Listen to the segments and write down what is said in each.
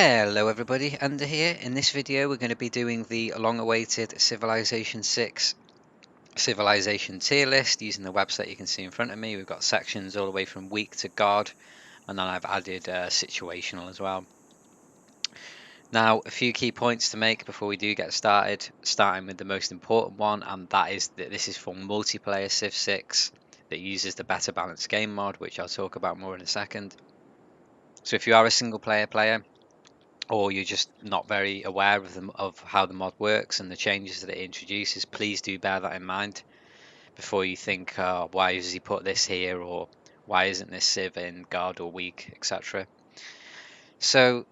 Hello everybody, Under here. In this video we're going to be doing the long-awaited Civilization 6 Civilization tier list using the website you can see in front of me. We've got sections all the way from weak to god, and then I've added situational as well. Now, a few key points to make before we do get started, starting with the most important one, and that is that this is for multiplayer Civ 6 that uses the Better Balanced Game mod, which I'll talk about more in a second. So if you are a single player, or you're just not very aware of how the mod works and the changes that it introduces, please do bear that in mind before you think, oh, why does he put this here, or why isn't this Civ in Guard or Weak, etc. So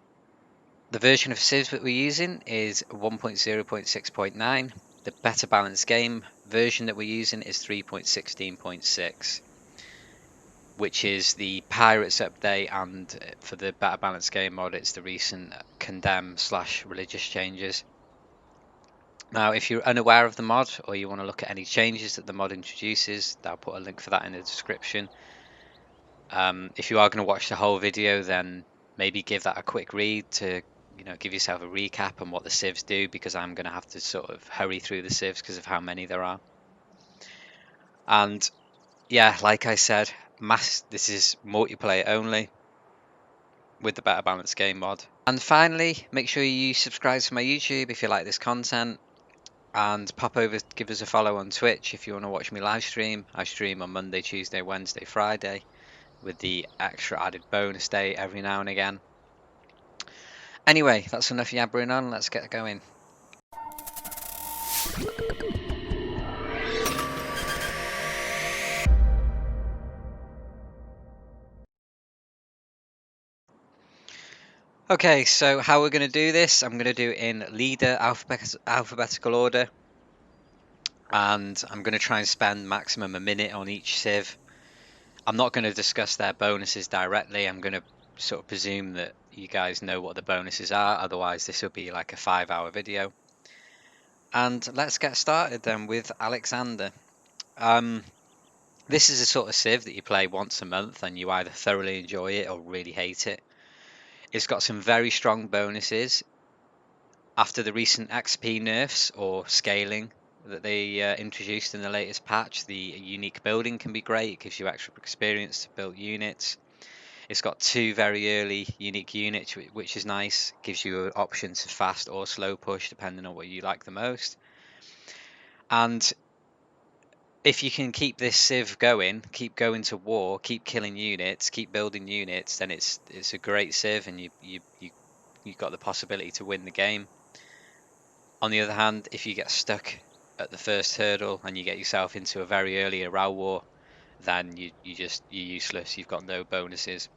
the version of Civ that we're using is 1.0.6.9. The Better Balanced Game version that we're using is 3.16.6. which is the Pirates update, and for the Better Balanced Game mod it's the recent Condemn/religious changes. Now if you're unaware of the mod, or you want to look at any changes that the mod introduces, I'll put a link for that in the description. If you are going to watch the whole video, then maybe give that a quick read to give yourself a recap on what the civs do, because I'm going to have to sort of hurry through the civs because of how many there are. And yeah, like I said, this is multiplayer only with the Better Balanced Game mod. And finally, make sure you subscribe to my YouTube if you like this content, and pop over, give us a follow on Twitch if you want to watch me live stream. I stream on Monday, Tuesday, Wednesday, Friday, with the extra added bonus day every now and again. Anyway, that's enough yabbering on, let's get going. Okay, so how we're going to do this, I'm going to do it in leader alphabetical order, and I'm going to try and spend maximum a minute on each civ. I'm not going to discuss their bonuses directly. I'm going to sort of presume that you guys know what the bonuses are, otherwise this will be like a 5-hour video. And let's get started then with Alexander. This is a sort of civ that you play once a month and you either thoroughly enjoy it or really hate it. It's got some very strong bonuses. After the recent XP nerfs or scaling that they introduced in the latest patch, the unique building can be great. It gives you extra experience to build units. It's got 2 very early unique units, which is nice. Gives you an option to fast or slow push depending on what you like the most. And if you can keep this civ going, keep going to war, keep killing units, keep building units, then it's a great civ, and you've got the possibility to win the game. On the other hand, if you get stuck at the first hurdle and you get yourself into a very early Aral war, then you're useless. You've got no bonuses.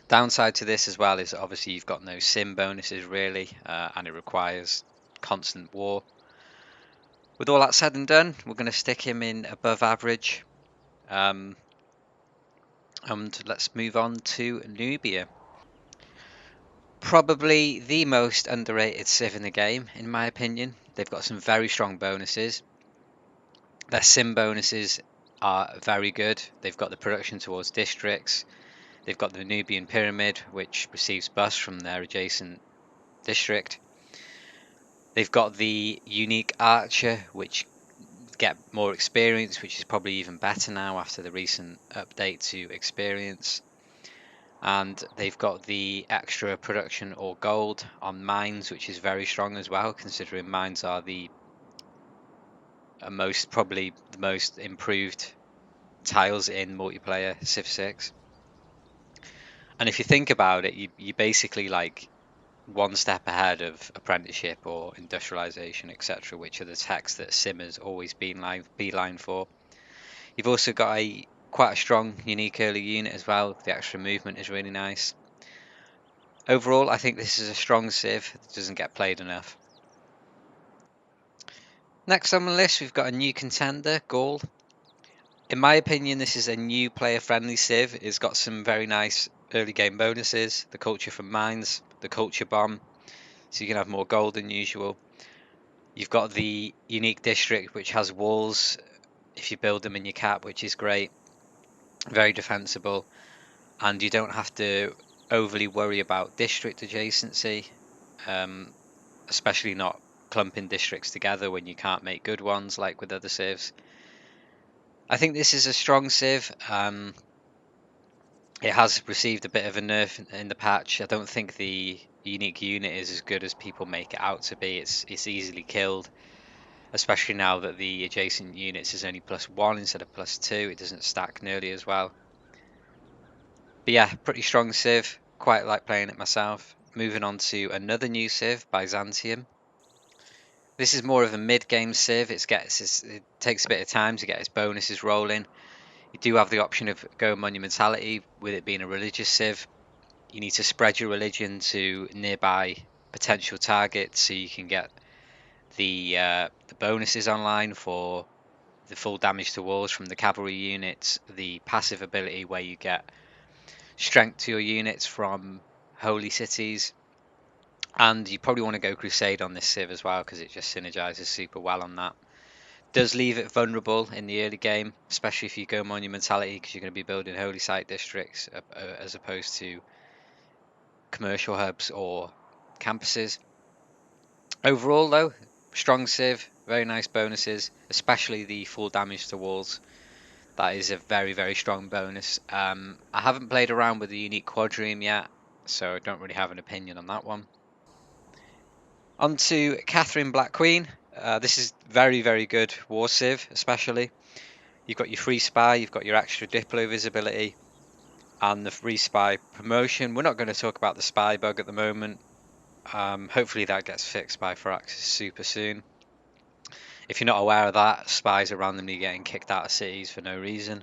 Downside to this as well is obviously you've got no sim bonuses really, and it requires constant war. With all that said and done, we're going to stick him in above average. And let's move on to Nubia. Probably the most underrated civ in the game, in my opinion. They've got some very strong bonuses. Their sim bonuses are very good. They've got the production towards districts. They've got the Nubian pyramid, which receives buffs from their adjacent district. They've got the unique archer, which get more experience, which is probably even better now after the recent update to experience. And they've got the extra production or gold on mines, which is very strong as well, considering mines are probably the most improved tiles in multiplayer Civ 6. And if you think about it, you basically like one step ahead of apprenticeship or industrialization, etc., which are the techs that Simmer's always been beeline for. You've also got quite a strong unique early unit as well. The extra movement is really nice. Overall, I think this is a strong civ that doesn't get played enough. Next on the list, we've got a new contender, Gaul. In my opinion, this is a new player-friendly civ. It's got some very nice early game bonuses, the culture from mines, the culture bomb, so you can have more gold than usual. You've got the unique district, which has walls if you build them in your cap, which is great, very defensible, and you don't have to overly worry about district adjacency, especially not clumping districts together when you can't make good ones like with other civs. I think this is a strong civ. It has received a bit of a nerf in the patch. I don't think the unique unit is as good as people make it out to be. It's easily killed, especially now that the adjacent units is only +1 instead of +2. It doesn't stack nearly as well. But yeah, pretty strong civ. Quite like playing it myself. Moving on to another new civ, Byzantium. This is more of a mid-game civ. It takes a bit of time to get its bonuses rolling. You do have the option of Go Monumentality, with it being a religious civ. You need to spread your religion to nearby potential targets so you can get the bonuses online for the full damage to walls from the cavalry units, the passive ability where you get strength to your units from holy cities, and you probably want to go crusade on this civ as well because it just synergizes super well on that. Does leave it vulnerable in the early game, especially if you go monumentality, because you're going to be building holy site districts as opposed to commercial hubs or campuses. Overall though, strong civ, very nice bonuses, especially the full damage to walls. That is a very strong bonus. I haven't played around with the unique quadrium yet, so I don't really have an opinion on that one. On to Catherine Black Queen. This is very good war civ, especially. You've got your free spy, you've got your extra diplo visibility, and the free spy promotion. We're not going to talk about the spy bug at the moment. Hopefully that gets fixed by Firaxis super soon. If you're not aware of that, spies are randomly getting kicked out of cities for no reason.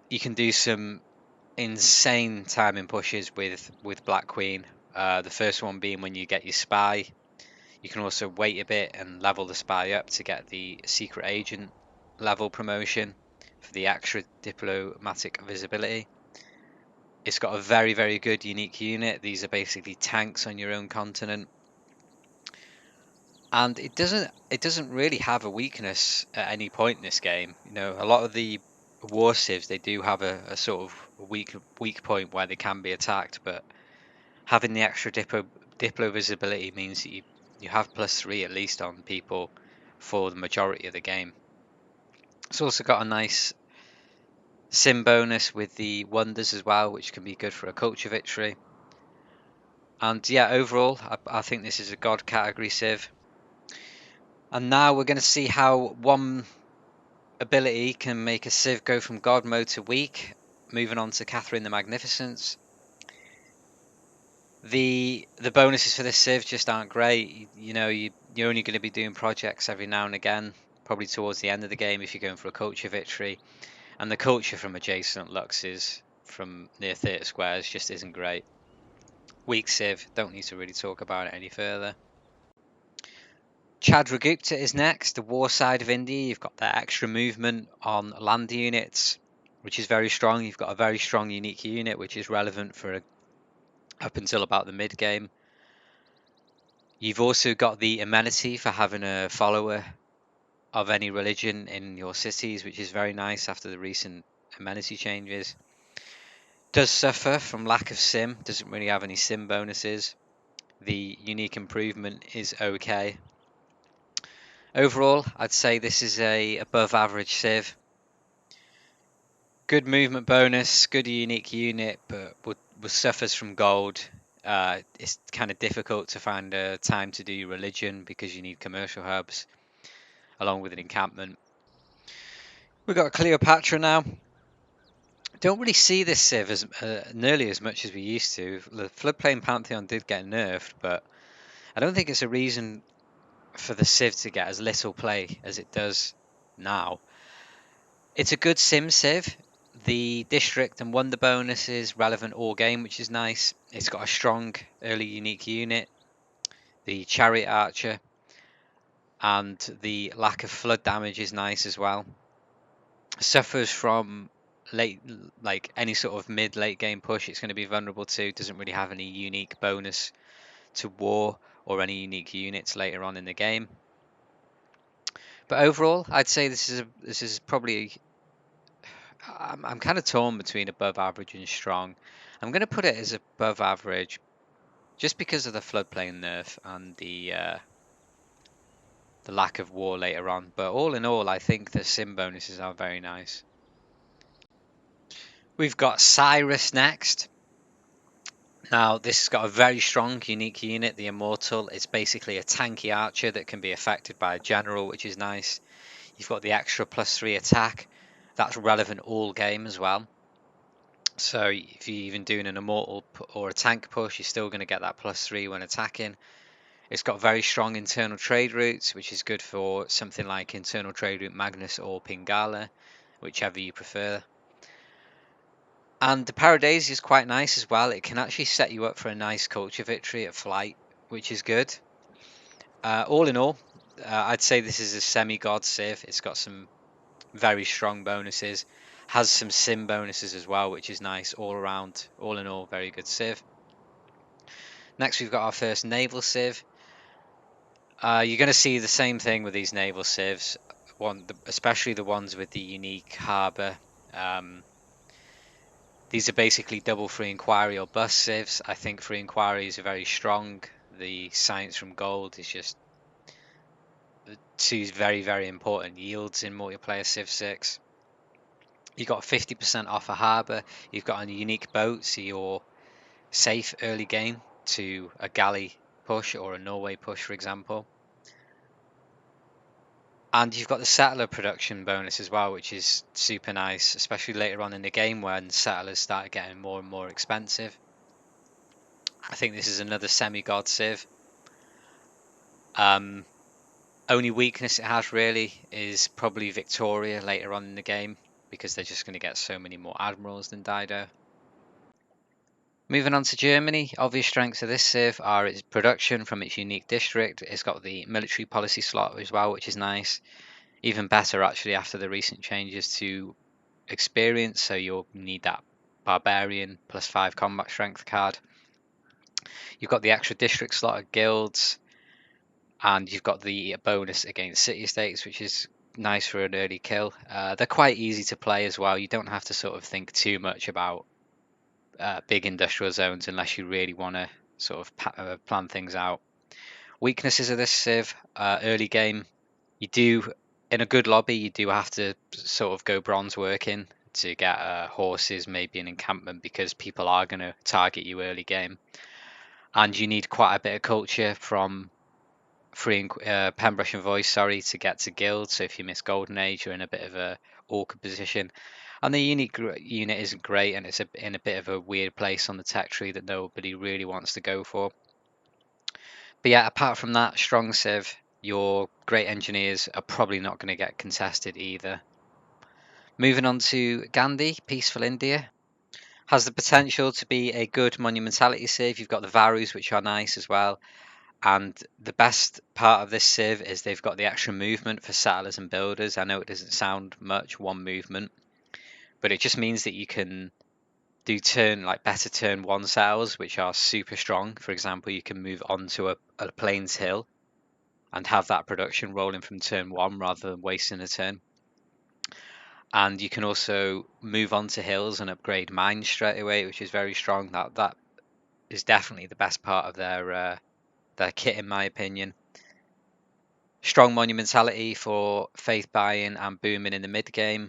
You can do some insane timing pushes with Black Queen. The first one being when you get your spy. You can also wait a bit and level the spy up to get the secret agent level promotion for the extra diplomatic visibility. It's got a very good unique unit. These are basically tanks on your own continent. And it doesn't really have a weakness at any point in this game. You know, a lot of the war civs, they do have a sort of weak point where they can be attacked, but having the extra diplo visibility means that you have +3 at least on people for the majority of the game. It's also got a nice sim bonus with the wonders as well, which can be good for a culture victory. And yeah, overall, I think this is a god category civ. And now we're going to see how one ability can make a civ go from god mode to weak. Moving on to Catherine the Magnificence. The bonuses for this civ just aren't great. You know, you're only going to be doing projects every now and again, probably towards the end of the game if you're going for a culture victory. And the culture from adjacent luxes from near theatre squares just isn't great. Weak civ, don't need to really talk about it any further. Chandragupta is next, the war side of India. You've got that extra movement on land units, which is very strong. You've got a very strong unique unit, which is relevant for up until about the mid game. You've also got the amenity for having a follower of any religion in your cities, which is very nice after the recent amenity changes. Does suffer from lack of sim, doesn't really have any sim bonuses. The unique improvement is okay. Overall, I'd say this is a above average civ. Good movement bonus, good unique unit, but suffers from gold. It's kind of difficult to find a time to do religion because you need commercial hubs along with an encampment. We've got Cleopatra now. Don't really see this civ as nearly as much as we used to. The floodplain pantheon did get nerfed, but I don't think it's a reason for the civ to get as little play as it does now. It's a good sim civ. The district and wonder bonus is relevant all game, which is nice. It's got a strong early unique unit, the chariot archer, and the lack of flood damage is nice as well. Suffers from late, like any sort of mid late game push, it's going to be vulnerable to. Doesn't really have any unique bonus to war or any unique units later on in the game. But overall, I'd say this is probably, I'm kind of torn between above average and strong. I'm going to put it as above average just because of the floodplain nerf and the lack of war later on. But all in all, I think the sim bonuses are very nice. We've got Cyrus next. Now, this has got a very strong, unique unit, the Immortal. It's basically a tanky archer that can be affected by a general, which is nice. You've got the extra +3 attack. That's relevant all game as well. So if you're even doing an Immortal or a tank push, you're still going to get that +3 when attacking. It's got very strong internal trade routes, which is good for something like internal trade route Magnus or Pingala, whichever you prefer. And the Paradise is quite nice as well. It can actually set you up for a nice culture victory at flight, which is good. All in all, I'd say this is a semi-god civ. It's got some very strong bonuses, has some sim bonuses as well, which is nice all around. All in all, very good civ. Next, we've got our first naval civ. You're going to see the same thing with these naval civs, especially the ones with the unique harbour. These are basically double free inquiry or bust civs. I think free inquiries are very strong. The science from gold is just two very, very important yields in multiplayer Civ 6. You got 50% off a harbour. You've got a unique boat, so you're safe early game to a galley push or a Norway push, for example. And you've got the settler production bonus as well, which is super nice, especially later on in the game when settlers start getting more and more expensive. I think this is another semi-god civ. Only weakness it has really is probably Victoria later on in the game, because they're just going to get so many more admirals than Dido. Moving on to Germany, obvious strengths of this civ are its production from its unique district. It's got the military policy slot as well, which is nice. Even better actually after the recent changes to experience, so you'll need that barbarian +5 combat strength card. You've got the extra district slot of guilds, and you've got the bonus against city-states, which is nice for an early kill. They're quite easy to play as well. You don't have to sort of think too much about big industrial zones unless you really want to sort of plan things out. Weaknesses of this civ, early game, you do, in a good lobby, you do have to sort of go bronze working to get horses, maybe an encampment, because people are going to target you early game. And you need quite a bit of culture from freeing Pembroke and Voice, to get to guild. So if you miss Golden Age, you're in a bit of a awkward position. And the unique unit isn't great, and it's in a bit of a weird place on the tech tree that nobody really wants to go for. But yeah, apart from that, strong civ, your great engineers are probably not going to get contested either. Moving on to Gandhi, Peaceful India. Has the potential to be a good monumentality civ. You've got the Varus, which are nice as well. And the best part of this civ is they've got the extra movement for settlers and builders. I know it doesn't sound much, one movement, but it just means that you can do better turn one cells, which are super strong. For example, you can move onto a plains hill and have that production rolling from turn one rather than wasting a turn. And you can also move onto hills and upgrade mines straight away, which is very strong. That is definitely the best part of their kit, in my opinion. Strong monumentality for faith buying and booming in the mid game.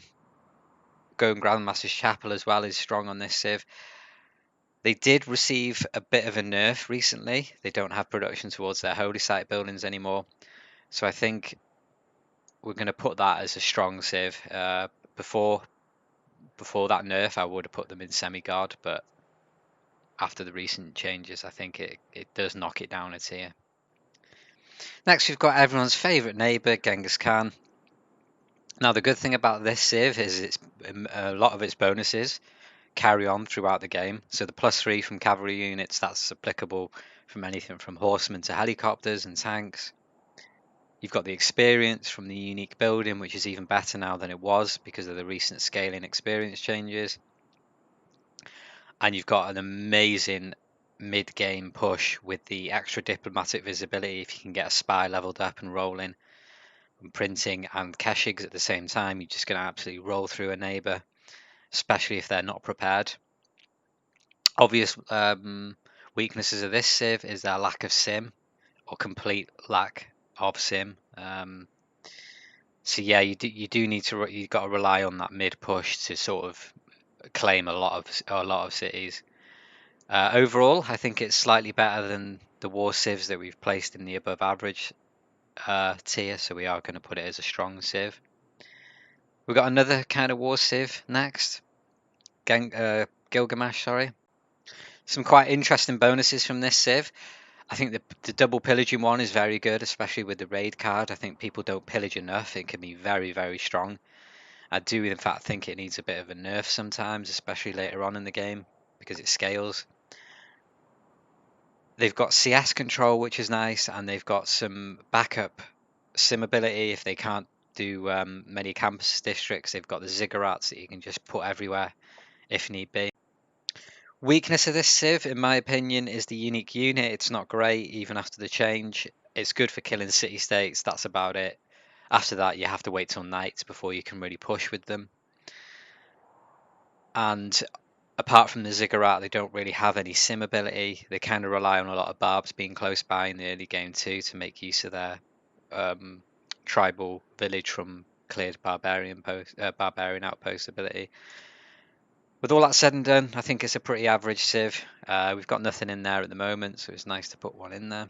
Going Grandmaster's Chapel as well is strong on this civ. They did receive a bit of a nerf recently. They don't have production towards their holy site buildings anymore. So I think we're going to put that as a strong civ. Before that nerf, I would have put them in semi-guard, but after the recent changes, I think it does knock it down a tier. Next, we've got everyone's favourite neighbour, Genghis Khan. Now, the good thing about this civ is a lot of its bonuses carry on throughout the game. So the +3 from cavalry units, that's applicable from anything from horsemen to helicopters and tanks. You've got the experience from the unique building, which is even better now than it was because of the recent scaling experience changes. And you've got an amazing mid-game push with the extra diplomatic visibility. If you can get a spy leveled up and rolling, and printing and keshigs at the same time, you're just going to absolutely roll through a neighbour, especially if they're not prepared. Obvious weaknesses of this civ is their lack of sim, or complete lack of sim. So yeah, you do need to you've got to rely on that mid push to sort of claim a lot of cities. Overall, I think it's slightly better than the war civs that we've placed in the above average tier, so we are going to put it as a strong civ. We've got another kind of war civ next, Gilgamesh, sorry. Some quite interesting bonuses from this civ. I think the double pillaging one is very good, especially with the raid card. I think people don't pillage enough. It can be very, very strong. I do, in fact, think it needs a bit of a nerf sometimes, especially later on in the game, because it scales. They've got CS control, which is nice, and they've got some backup sim ability if they can't do many campus districts. They've got the ziggurats that you can just put everywhere if need be. Weakness of this civ, in my opinion, is the unique unit. It's not great even after the change. It's good for killing city states. That's about it. After that, you have to wait till night before you can really push with them. And apart from the ziggurat, they don't really have any sim ability. They kind of rely on a lot of barbs being close by in the early game too to make use of their tribal village from cleared barbarian outpost ability. With all that said and done, I think it's a pretty average civ. We've got nothing in there at the moment, so it's nice to put one in there.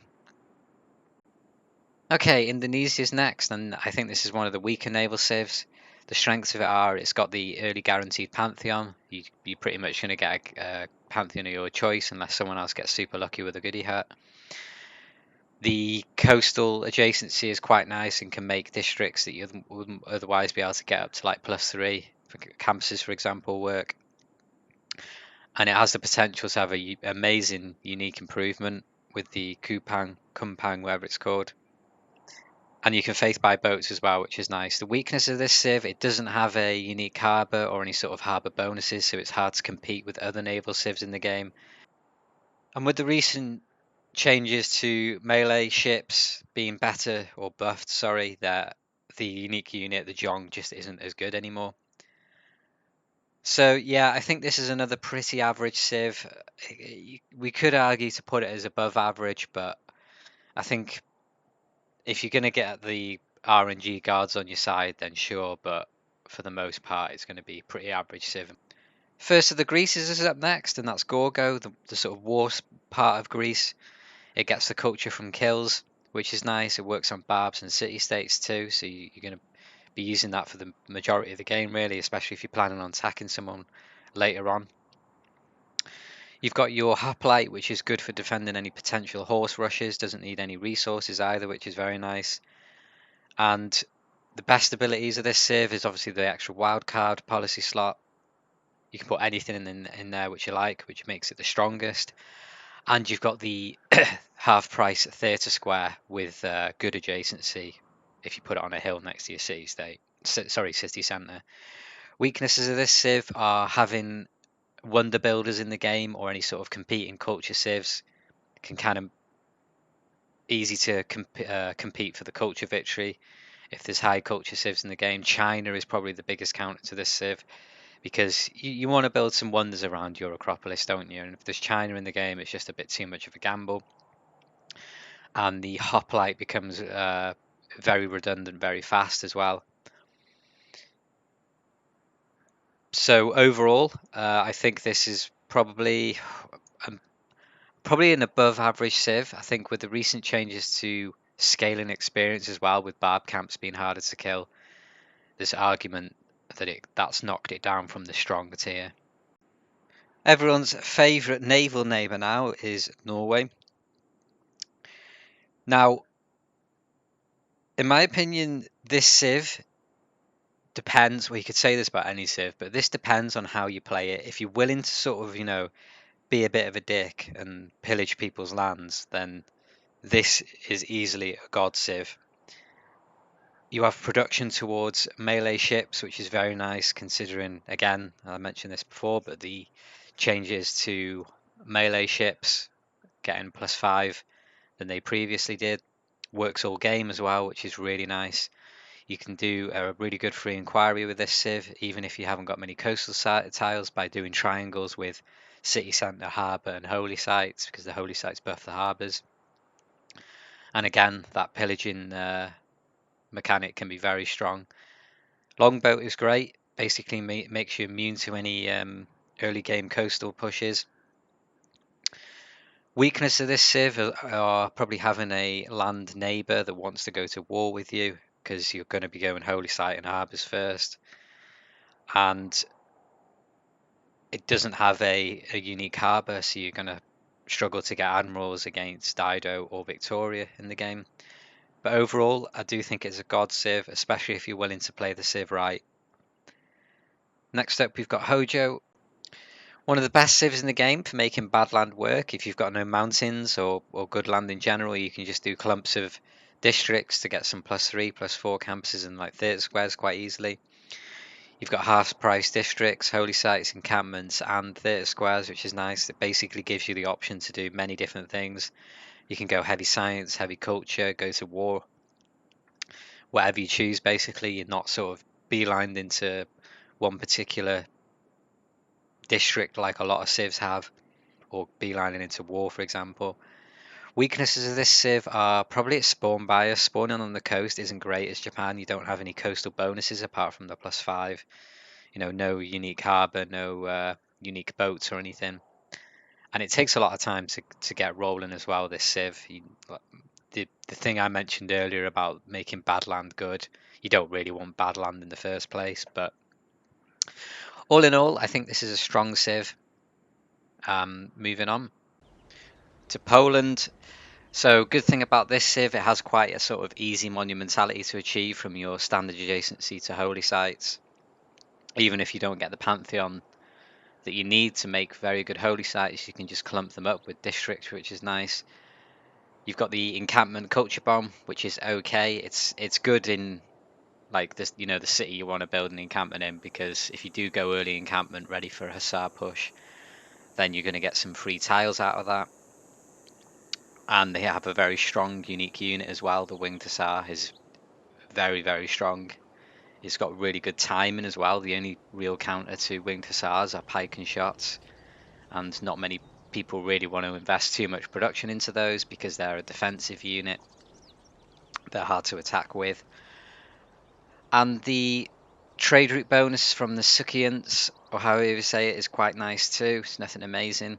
Okay, Indonesia's next, and I think this is one of the weaker naval civs. The strengths of it are it's got the early guaranteed Pantheon. You're pretty much going to get a Pantheon of your choice unless someone else gets super lucky with a goodie hat. The coastal adjacency is quite nice and can make districts that you wouldn't otherwise be able to get up to like +3 for campuses, for example, work. And it has the potential to have an amazing unique improvement with the Kumpang, whatever it's called. And you can faith by boats as well, which is nice. The weakness of this civ, it doesn't have a unique harbour or any sort of harbour bonuses, so it's hard to compete with other naval civs in the game. And with the recent changes to melee ships being better or buffed, sorry, that the unique unit, the Jong, just isn't as good anymore. So yeah, I think this is another pretty average civ. We could argue to put it as above average, but I think if you're going to get the RNG guards on your side, then sure, but for the most part, it's going to be pretty average civ. First of the Greases is up next, and that's Gorgo, the sort of war part of Greece. It gets the culture from kills, which is nice. It works on barbs and city states too, so you're going to be using that for the majority of the game, really, especially if you're planning on attacking someone later on. You've got your hoplite, which is good for defending any potential horse rushes, doesn't need any resources either, which is very nice. And the best abilities of this civ is obviously the extra wildcard policy slot. You can put anything in there which you like, which makes it the strongest. And you've got the half price theatre square with good adjacency if you put it on a hill next to your city state. City centre. Weaknesses of this civ are having wonder builders in the game or any sort of competing culture civs can kind of easy to compete for the culture victory. If there's high culture civs in the game, China is probably the biggest counter to this civ because you want to build some wonders around your Acropolis, don't you? And if there's China in the game, it's just a bit too much of a gamble. And the hoplite becomes very redundant very fast as well. So overall, I think this is probably an above average civ. I think with the recent changes to scaling experience as well, with barb camps being harder to kill, there's argument that that's knocked it down from the stronger tier. Everyone's favourite naval neighbour now is Norway. Now, in my opinion, this civ depends. Well, you could say this about any civ, but this depends on how you play it. If you're willing to sort of, be a bit of a dick and pillage people's lands, then this is easily a god civ. You have production towards melee ships, which is very nice considering, again, I mentioned this before, but the changes to melee ships getting +5 than they previously did. Works all game as well, which is really nice. You can do a really good free inquiry with this civ, even if you haven't got many coastal tiles, by doing triangles with city centre, harbour and holy sites, because the holy sites buff the harbours. And again, that pillaging mechanic can be very strong. Longboat is great, basically makes you immune to any early game coastal pushes. Weakness of this civ are probably having a land neighbour that wants to go to war with you, because you're going to be going holy site and harbours first, and it doesn't have a unique harbour, so you're going to struggle to get admirals against Dido or Victoria in the game. But overall, I do think it's a god civ, especially if you're willing to play the civ right. Next up, we've got Hojo. One of the best civs in the game for making bad land work. If you've got no mountains or good land in general, you can just do clumps of districts to get some +3, +4 campuses and like 30 squares quite easily. You've got half price districts, holy sites, encampments, and 30 squares, which is nice. It basically gives you the option to do many different things. You can go heavy science, heavy culture, go to war, whatever you choose. Basically, you're not sort of beelined into one particular district like a lot of civs have, or beelining into war, for example. Weaknesses of this civ are probably its spawn bias. Spawning on the coast isn't great as Japan. You don't have any coastal bonuses apart from the +5. No unique harbour, no unique boats or anything. And it takes a lot of time to get rolling as well, this civ. The thing I mentioned earlier about making bad land good, you don't really want bad land in the first place. But all in all, I think this is a strong civ. Moving on to Poland. So good thing about this civ, it has quite a sort of easy monumentality to achieve from your standard adjacency to holy sites. Even if you don't get the pantheon that you need to make very good holy sites, you can just clump them up with districts, which is nice. You've got the encampment culture bomb, which is okay. It's good in like this, the city you want to build an encampment in, because if you do go early encampment ready for a hussar push, then you're going to get some free tiles out of that. And they have a very strong unique unit as well. The winged hussar is very, very strong. It's got really good timing as well. The only real counter to winged hussars are pike and shots, and not many people really want to invest too much production into those because they're a defensive unit. They're hard to attack with. And the trade route bonus from the Sukians, or however you say it, is quite nice too. It's nothing amazing.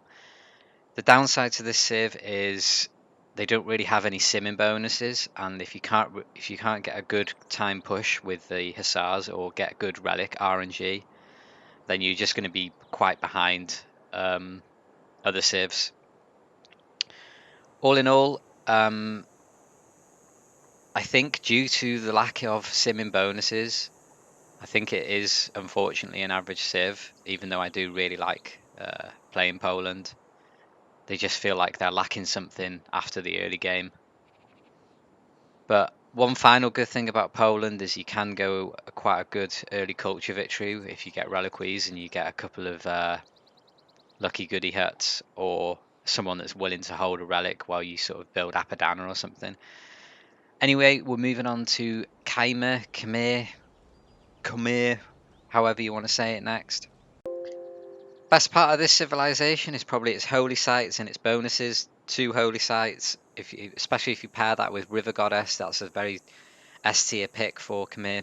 The downside to this civ is they don't really have any simming bonuses, and if you can't get a good time push with the hussars or get good relic RNG, then you're just going to be quite behind other civs. All in all, I think due to the lack of simming bonuses, I think it is unfortunately an average civ, even though I do really like playing Poland. They just feel like they're lacking something after the early game. But one final good thing about Poland is you can go quite a good early culture victory if you get reliquies and you get a couple of lucky goody huts, or someone that's willing to hold a relic while you sort of build Apadana or something. Anyway, we're moving on to Khmer, however you want to say it next. Best part of this civilization is probably its holy sites and its bonuses. 2 holy sites, especially if you pair that with River Goddess, that's a very S tier pick for Khmer.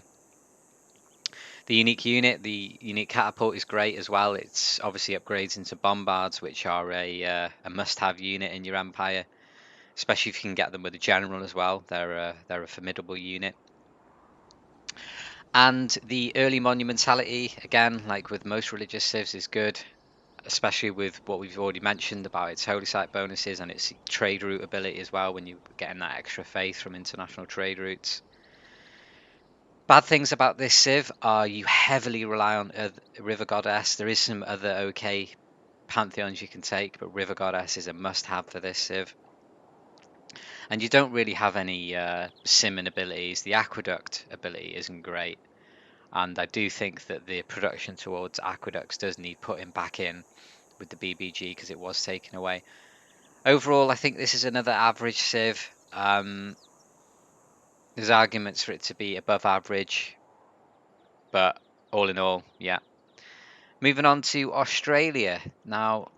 The unique unit, the unique catapult, is great as well. It's obviously upgrades into bombards, which are a must-have unit in your empire, especially if you can get them with a general as well. They're a formidable unit. And the early monumentality, again, like with most religious civs, is good, especially with what we've already mentioned about its holy site bonuses and its trade route ability as well, when you're getting that extra faith from international trade routes. Bad things about this civ are you heavily rely on River Goddess. There is some other okay pantheons you can take, but River Goddess is a must-have for this civ. And you don't really have any simming abilities. The aqueduct ability isn't great, and I do think that the production towards aqueducts does need putting back in with the BBG because it was taken away. Overall, I think this is another average civ. There's arguments for it to be above average, but all in all, yeah. Moving on to Australia. Now,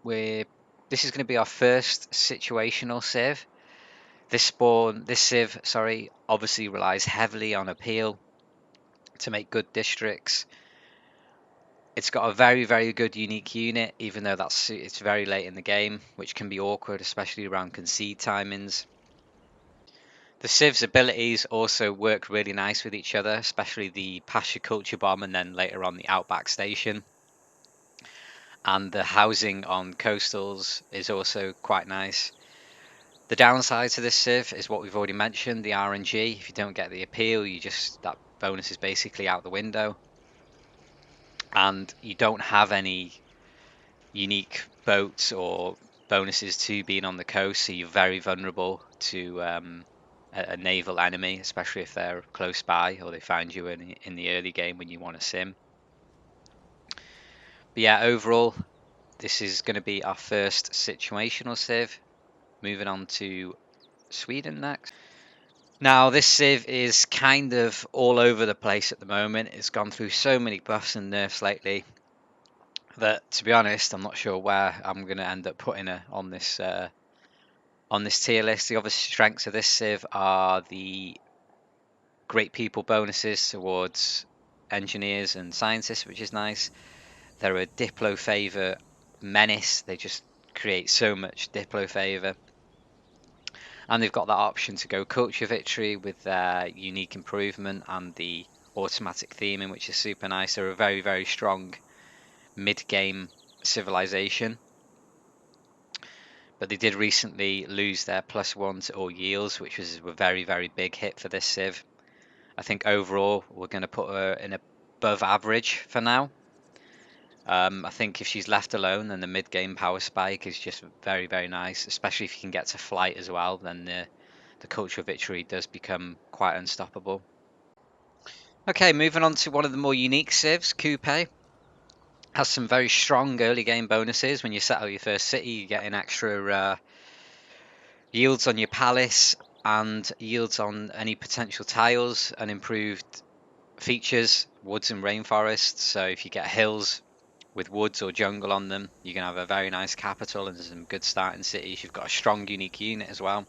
this is going to be our first situational civ. This civ, sorry, obviously relies heavily on appeal to make good districts. It's got a very, very good unique unit, even though it's very late in the game, which can be awkward, especially around concede timings. The civ's abilities also work really nice with each other, especially the Pasha Culture Bomb and then later on the Outback Station. And the housing on coastals is also quite nice. The downside to this civ is what we've already mentioned, the RNG. If you don't get the appeal, that bonus is basically out the window. And you don't have any unique boats or bonuses to being on the coast, so you're very vulnerable to a naval enemy, especially if they're close by or they find you in the early game when you want to sim. But yeah, overall, this is going to be our first situational civ. Moving on to Sweden next. Now, this civ is kind of all over the place at the moment. It's gone through so many buffs and nerfs lately that, to be honest, I'm not sure where I'm going to end up putting her on this tier list. The obvious strengths of this civ are the great people bonuses towards engineers and scientists, which is nice. They're a Diplo favor menace. They just create so much Diplo favor. And they've got that option to go culture victory with their unique improvement and the automatic theming, which is super nice. They're a very, very strong mid-game civilization. But they did recently lose their +1 to all yields, which was a very, very big hit for this civ. I think overall we're going to put her in above average for now. I think if she's left alone, then the mid-game power spike is just very, very nice, especially if you can get to flight as well, then the cultural victory does become quite unstoppable. Okay, moving on to one of the more unique civs, Coupe. Has some very strong early game bonuses. When you settle your first city, you get an extra yields on your palace and yields on any potential tiles and improved features, woods and rainforests. So if you get hills with woods or jungle on them, you can have a very nice capital and some good starting cities. You've got a strong unique unit as well.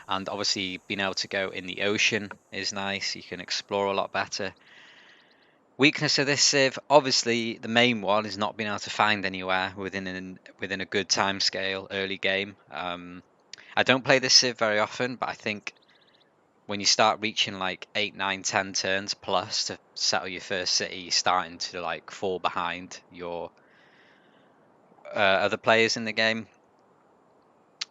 And obviously being able to go in the ocean is nice. You can explore a lot better. Weakness of this civ, obviously the main one is not being able to find anywhere within a good time scale early game. I don't play this civ very often, but I think when you start reaching like 8, 9, 10 turns plus to settle your first city, you're starting to like fall behind your other players in the game.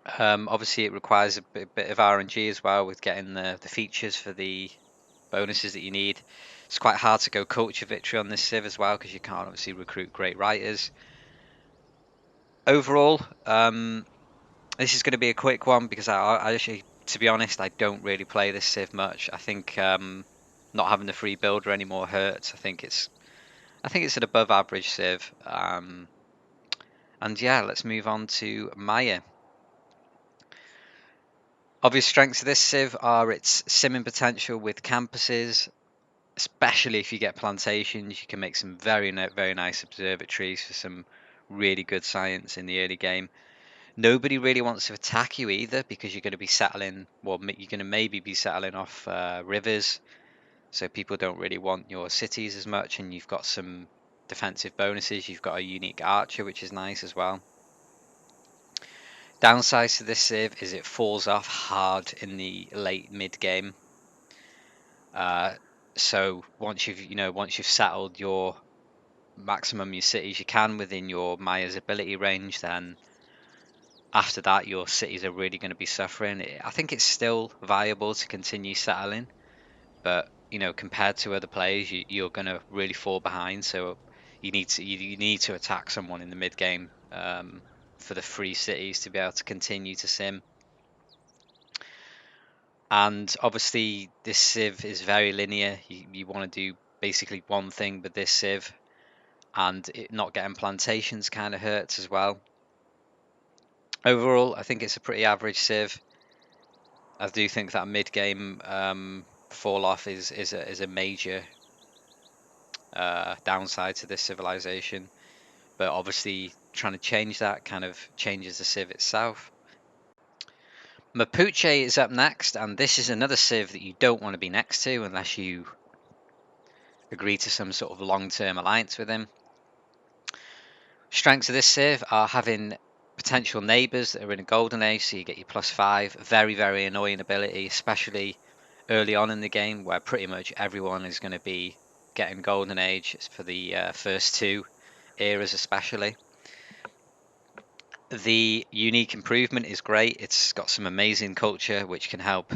Obviously it requires a bit of RNG as well with getting the features for the bonuses that you need. It's quite hard to go culture victory on this civ as well because you can't obviously recruit great writers. Overall, this is going to be a quick one because I actually, to be honest, I don't really play this civ much. I think not having the free builder anymore hurts. I think it's an above average civ. And yeah, let's move on to Maya. Obvious strengths of this civ are its simming potential with campuses, especially if you get plantations. You can make some very nice observatories for some really good science in the early game. Nobody really wants to attack you either because you're going to be settling, well, you're going to maybe be settling off rivers, so people don't really want your cities as much, and you've got some defensive bonuses. You've got a unique archer, which is nice as well. Downsides to this civ is it falls off hard in the late mid game. So once you've settled your maximum your cities you can within your Maya's ability range, then after that your cities are really going to be suffering. I think it's still viable to continue settling, but compared to other players, you're going to really fall behind. So you need to attack someone in the mid game for the free cities to be able to continue to sim. And obviously this civ is very linear. You want to do basically one thing with this civ, and not getting plantations kind of hurts as well. Overall, I think it's a pretty average civ. I do think that mid-game fall off is a major downside to this civilization. but obviously trying to change that kind of changes the civ itself. Mapuche is up next, and this is another civ that you don't want to be next to unless you agree to some sort of long-term alliance with him. Strengths of this civ are having potential neighbours that are in a golden age, so you get your +5. Very, very annoying ability, especially early on in the game, where pretty much everyone is going to be getting golden age for the first 2 eras especially. The unique improvement is great. It's got some amazing culture which can help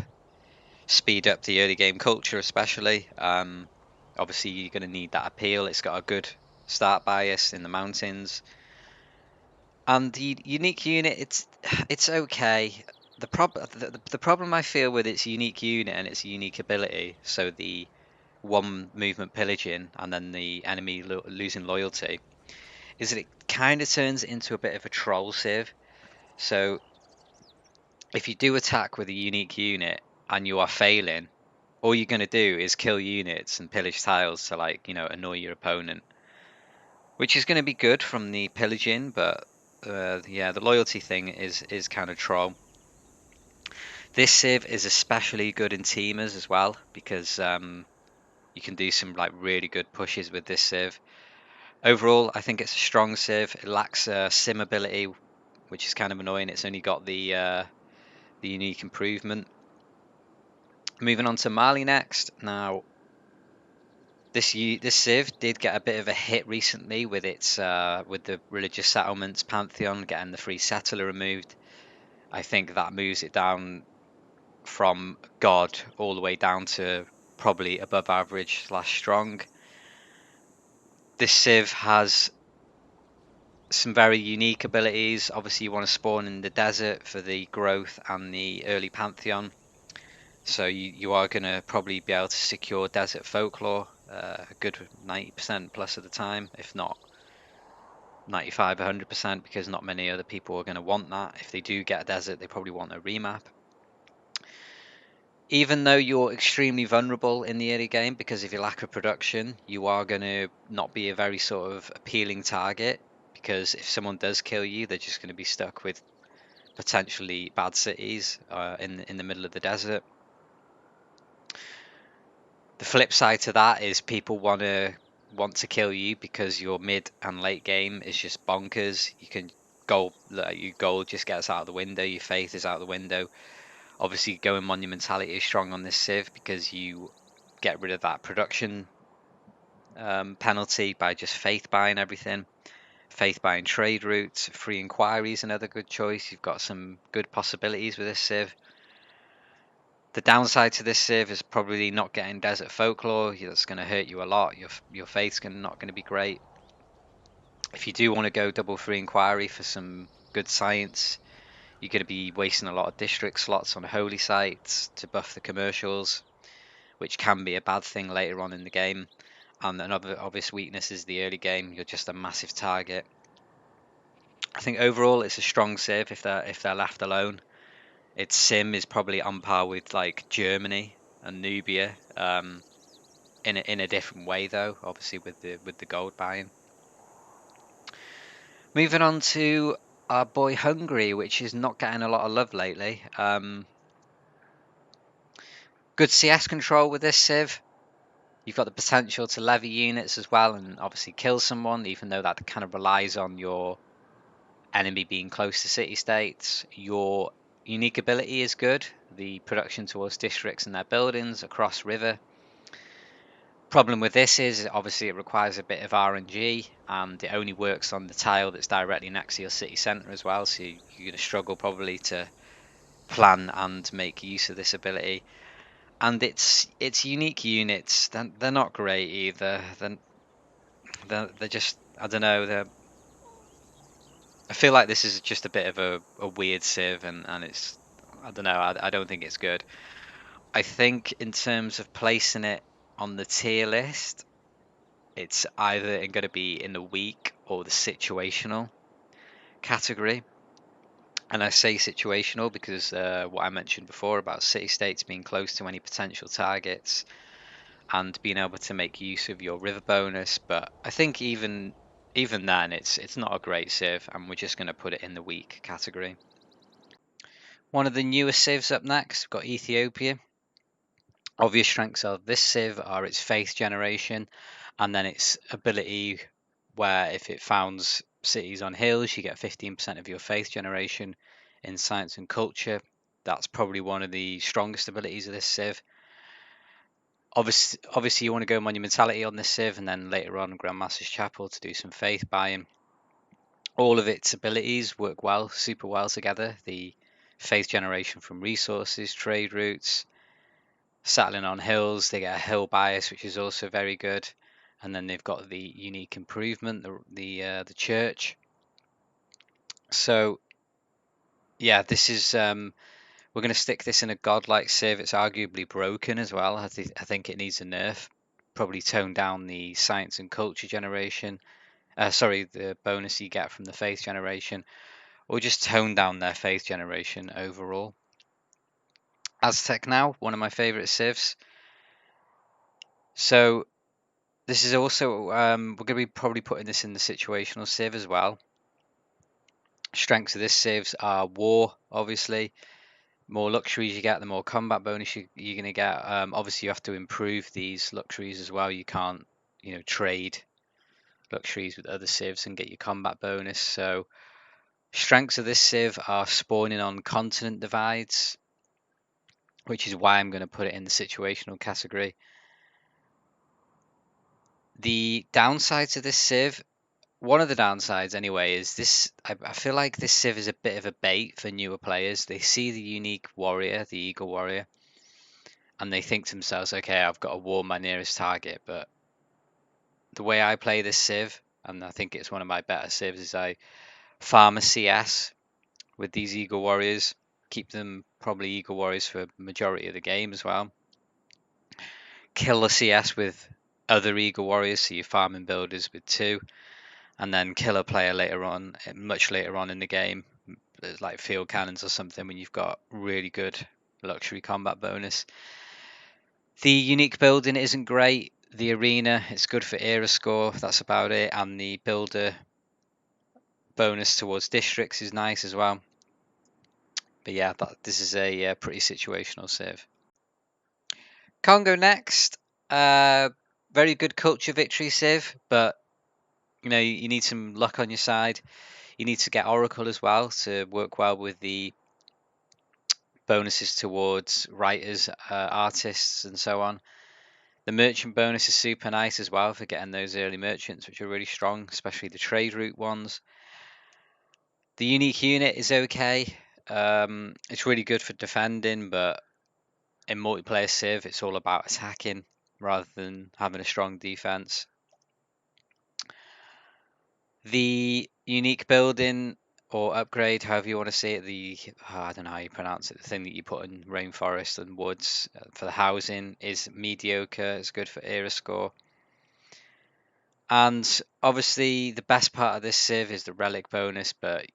speed up the early game culture especially. Obviously you're going to need that appeal. It's got a good start bias in the mountains. And the unique unit, it's okay. The problem I feel with its unique unit and its unique ability, so the 1 movement pillaging and then the enemy losing loyalty, is that it kind of turns into a bit of a troll civ. So if you do attack with a unique unit and you are failing, all you're going to do is kill units and pillage tiles to, like, annoy your opponent, which is going to be good from the pillaging, but yeah, the loyalty thing is kind of troll. This civ is especially good in teamers as well, because you can do some like really good pushes with this civ. Overall, I think it's a strong civ. It lacks sim ability, which is kind of annoying. It's only got the unique improvement. Moving on to Mali next. Now, this civ did get a bit of a hit recently with its with the religious settlements pantheon getting the free settler removed. I think that moves it down from God all the way down to probably above average / strong. This civ has some very unique abilities. Obviously, you want to spawn in the desert for the growth and the early pantheon. So you are going to probably be able to secure desert folklore a good 90% plus of the time, if not 95, 100%, because not many other people are going to want that. If they do get a desert, they probably want a remap. Even though you're extremely vulnerable in the early game because of your lack of production, you are going to not be a very sort of appealing target, because if someone does kill you, they're just going to be stuck with potentially bad cities in the middle of the desert. The flip side to that is people want to kill you because your mid and late game is just bonkers. You can your gold just gets out of the window, your faith is out the window. Obviously, going monumentality is strong on this civ because you get rid of that production penalty by just faith buying everything. Faith buying trade routes, free inquiries, another good choice. You've got some good possibilities with this civ. The downside to this civ is probably not getting desert folklore. That's going to hurt you a lot. Your faith's not going to be great. If you do want to go double free inquiry for some good science, you're going to be wasting a lot of district slots on holy sites to buff the commercials, which can be a bad thing later on in the game. And another obvious weakness is the early game. You're just a massive target. I think overall it's a strong civ if they're left alone. Its sim is probably on par with like Germany and Nubia, in a different way though, obviously with the gold buying. Moving on to our boy Hungary, which is not getting a lot of love lately. Good CS control with this civ. You've got the potential to levy units as well and obviously kill someone, even though that kind of relies on your enemy being close to city-states. Your unique ability is good. The production towards districts and their buildings across river. Problem with this is obviously it requires a bit of RNG, and it only works on the tile that's directly next to your city centre as well, so you're going to struggle probably to plan and make use of this ability. And its unique units, they're not great either. They're just, I don't know, I feel like this is just a bit of a weird civ, and it's, I don't know, I don't think it's good. I think in terms of placing it on the tier list, it's either going to be in the weak or the situational category. And I say situational because what I mentioned before about city-states being close to any potential targets and being able to make use of your river bonus. But I think even even then it's not a great civ, and we're just going to put it in the weak category. One of the newest civs up next, we've got Ethiopia. Obvious strengths of this civ are its faith generation, and then its ability where if it founds cities on hills, you get 15% of your faith generation. In science and culture, that's probably one of the strongest abilities of this civ. Obviously, you want to go monumentality on this civ, and then later on Grandmaster's Chapel to do some faith buying. All of its abilities work well, super well together. The faith generation from resources, trade routes, settling on hills. They get a hill bias, which is also very good. And then they've got the unique improvement, the church. So yeah, this is we're going to stick this in a godlike civ. It's arguably broken as well. I think it needs a nerf. Probably tone down the science and culture generation. Sorry, the bonus you get from the faith generation, or just tone down their faith generation overall. Aztec now, one of my favorite civs. So this is also we're going to be probably putting this in the situational civ as well. Strengths of this civs are war, obviously. More luxuries you get, the more combat bonus you're going to get. Obviously, you have to improve these luxuries as well. You can't, trade luxuries with other civs and get your combat bonus. So strengths of this civ are spawning on continent divides, which is why I'm going to put it in the situational category. The downsides of this civ, one of the downsides anyway, is this. I feel like this civ is a bit of a bait for newer players. They see the unique warrior, the eagle warrior, and they think to themselves, okay, I've got to war my nearest target. But the way I play this civ, and I think it's one of my better civs, is I farm a CS with these eagle warriors, keep them probably eagle warriors for majority of the game as well. Kill a CS with other eagle warriors, so you're farming builders with two, and then kill a player later on, much later on in the game, like field cannons or something, when you've got really good luxury combat bonus. The unique building isn't great. The arena, it's good for era score, that's about it, and the builder bonus towards districts is nice as well. But yeah, this is a pretty situational civ. Congo next. Very good culture victory civ, but you need some luck on your side. You need to get Oracle as well to work well with the bonuses towards writers, artists, and so on. The merchant bonus is super nice as well for getting those early merchants, which are really strong, especially the trade route ones. The unique unit is okay. It's really good for defending, but in multiplayer civ, it's all about attacking rather than having a strong defense. The unique building or upgrade, however you want to see it, I don't know how you pronounce it, the thing that you put in rainforest and woods for the housing is mediocre. It's good for era score. And obviously the best part of this civ is the relic bonus, but